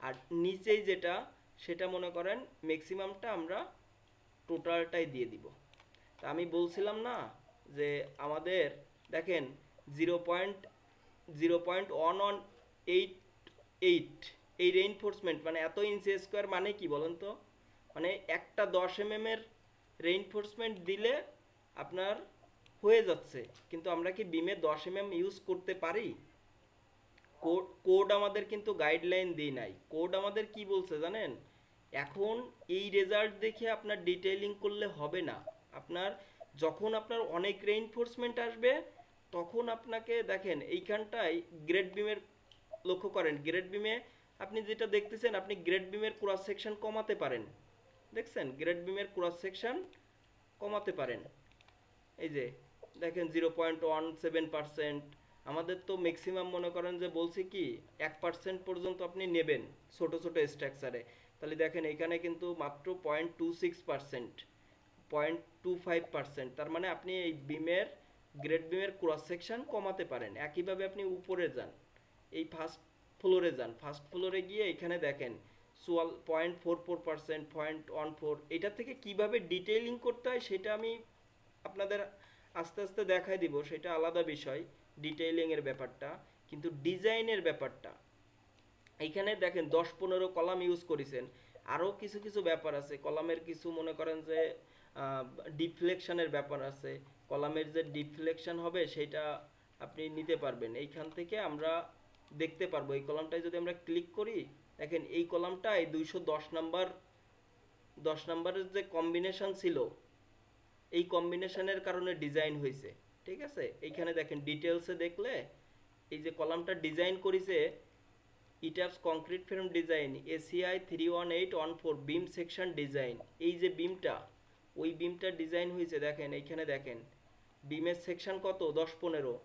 আর নিচেই যেটা, সেটা মনে করেন ম্যাক্সিমামটা আমরা টোটালটাই দিয়ে দিব। তা আমি বলছিলাম না যে আমাদের দেখেন 0.1188 এই রেইনফোর্সমেন্ট, মানে এত ইঞ্চি স্কোয়ার মানে কি বলেন তো? মানে একটা 10 mm এর রেইনফোর্সমেন্ট দিলে আপনার হয়ে যাচ্ছে, কিন্তু আমরা কি বিমে 10 mm ইউজ করতে পারি? কোড আমাদের কিন্তু গাইডলাইন দিই নাই। কোড আমাদের কি বলছে জানেন? এখন এই রেজাল্ট দেখে আপনার ডিটেইলিং করলে হবে না। আপনার যখন আপনার অনেক রেইনফোর্সমেন্ট আসবে তখন আপনাকে দেখেন এইখানটায় গ্রেড বিমের লক্ষ্য করেন, গ্রেড বিমে আপনি যেটা দেখতেছেন, আপনি গ্রেড বিমের ক্রস সেকশন কমাতে পারেন, দেখছেন গ্রেড বিমের ক্রস সেকশন কমাতে পারেন। এই যে দেখেন 0.17%। আমাদের তো ম্যাক্সিমাম মনে করেন যে বলছি কি 1% পর্যন্ত আপনি নেবেন ছোট ছোট স্ট্রাকচারে, তাহলে দেখেন এখানে কিন্তু মাত্র 0.26%, 0.25%। তার মানে আপনি এই বিমের গ্রেড বিমের ক্রস সেকশন কমাতে পারেন। একইভাবে আপনি উপরে যান, এই ফার্স্ট ফ্লোরে যান, ফার্স্ট ফ্লোরে গিয়ে এখানে দেখেন 0.44%, 0.14। এটা থেকে কিভাবে ডিটেইলিং করতে হয় সেটা আমি আপনাদের আস্তে আস্তে দেখাই দিব, সেটা আলাদা বিষয়, ডিটেইলিং এর ব্যাপারটা। কিন্তু ডিজাইনের ব্যাপারটা এইখানে দেখেন 10-15 কলাম ইউজ করেছেন। আরও কিছু কিছু ব্যাপার আছে কলামের, কিছু মনে করেন যে ডিফ্লেকশনের ব্যাপার আছে, কলামের যে ডিফ্লেকশন হবে সেটা আপনি নিতে পারবেন। এইখান থেকে আমরা দেখতে পারবো, এই কলামটায় যদি আমরা ক্লিক করি, দেখেন এই কলামটায় 210 নাম্বার, 10 নাম্বারের যে কম্বিনেশন ছিল, এই কম্বিনেশনের কারণে ডিজাইন হয়েছে, ঠিক আছে। এইখানে দেখেন ডিটেলসে দেখলে এই যে কলামটা ডিজাইন করেছে ইটাপস কংক্রিট ফ্রেম ডিজাইন এসিআই 31814 বিম সেকশন ডিজাইন। এই যে বিমটা, ওই বিমটা ডিজাইন হয়েছে, দেখেন এইখানে দেখেন বিমের সেকশন কত 10-15,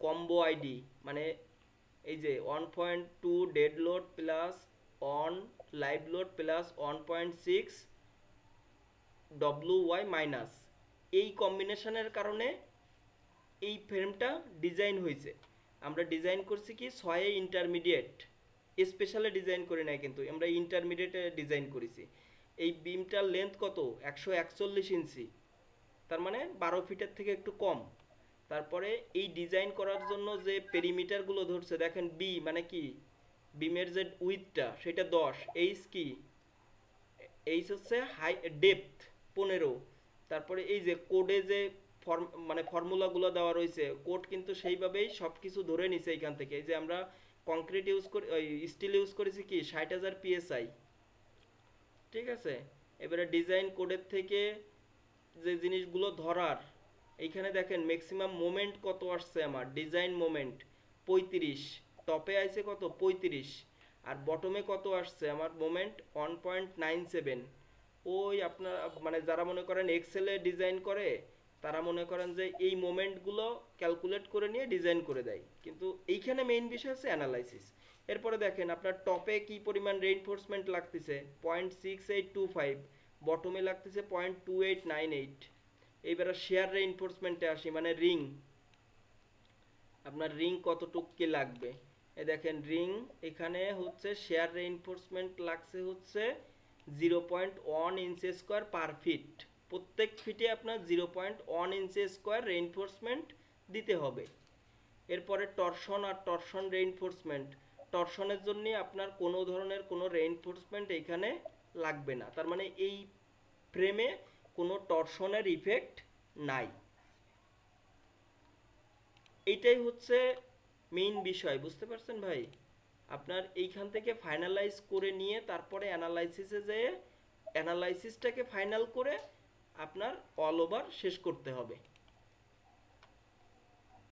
কম্বো আইডি মানে এই যে 1.2 dead load plus on live load plus 1.6 WY minus, এই কম্বিনেশনের কারণে এই ফ্রেমটা ডিজাইন হয়েছে। আমরা ডিজাইন করছি কি 6 ইন্টারমিডিয়েট, স্পেশালে ডিজাইন করি নাই, কিন্তু আমরা ইন্টারমিডিয়েটে ডিজাইন করেছি। এই বিমটার লেন্থ কত 141 ইঞ্চি, তার মানে 12 ফিটের থেকে একটু কম। তারপরে এই ডিজাইন করার জন্য যে পেরিমিটারগুলো ধরছে দেখেন, বি মানে কি, বিমের যে উইথটা সেটা 10, এইচ কি, এইচ হচ্ছে হাই ডেপথ 15। তারপরে এই যে কোডে যে মানে ফর্মুলাগুলো দেওয়া রয়েছে, কোড কিন্তু সেইভাবেই সব কিছু ধরে নিছে এখান থেকে। এই যে আমরা কংক্রিট ইউজ করি, ওই স্টিল ইউজ করেছি কি 60,000 পিএসআই, ঠিক আছে। এবারে ডিজাইন কোডের থেকে যে জিনিসগুলো ধরার, এইখানে দেখেন ম্যাক্সিমাম মোমেন্ট কত আসছে আমার, ডিজাইন মোমেন্ট 35, টপে আইছে কত 35, আর বটমে কত আসছে আমার মোমেন্ট 1.97। ওই আপনার মানে যারা মনে করেন এক্সেলে ডিজাইন করে তারা মনে করেন যে এই মোমেন্টগুলো ক্যালকুলেট করে নিয়ে ডিজাইন করে দেয়, কিন্তু এইখানে মেইন বিষয় হচ্ছে অ্যানালাইসিস। এরপরে দেখেন আপনার টপে কি পরিমাণ রেইনফোর্সমেন্ট লাগতেছে 0.6825, বটমে লাগতেছে 0.2898। এইবার শেয়ার রেইনফোর্সমেন্টে আসি, মানে রিং, আপনার রিং কতটুক কি লাগবে। এই দেখেন রিং এখানে হচ্ছে শেয়ার রেইনফোর্সমেন্ট লাগছে হচ্ছে 0.1 ইঞ্চি স্কোয়ার পার ফিট, প্রত্যেক ফিটে আপনার 0.1 ইঞ্চি স্কোয়ার রেইনফোর্সমেন্ট দিতে হবে। এরপরে টরশন আর টরশন রেইনফোর্সমেন্ট, টরশনের জন্য আপনার কোনো ধরনের কোনো রেইনফোর্সমেন্ট এখানে লাগবে না, তার মানে এই ফ্রেমে কোনো টরশনের ইফেক্ট নাই। এইটাই হচ্ছে মেইন বিষয়, বুঝতে পারছেন ভাই। আপনার এইখান থেকে ফাইনালাইজ করে নিয়ে তারপরে অ্যানালাইসিসে যেয়ে অ্যানালাইসিসটাকে ফাইনাল করে আপনার অল ওভার শেষ করতে হবে।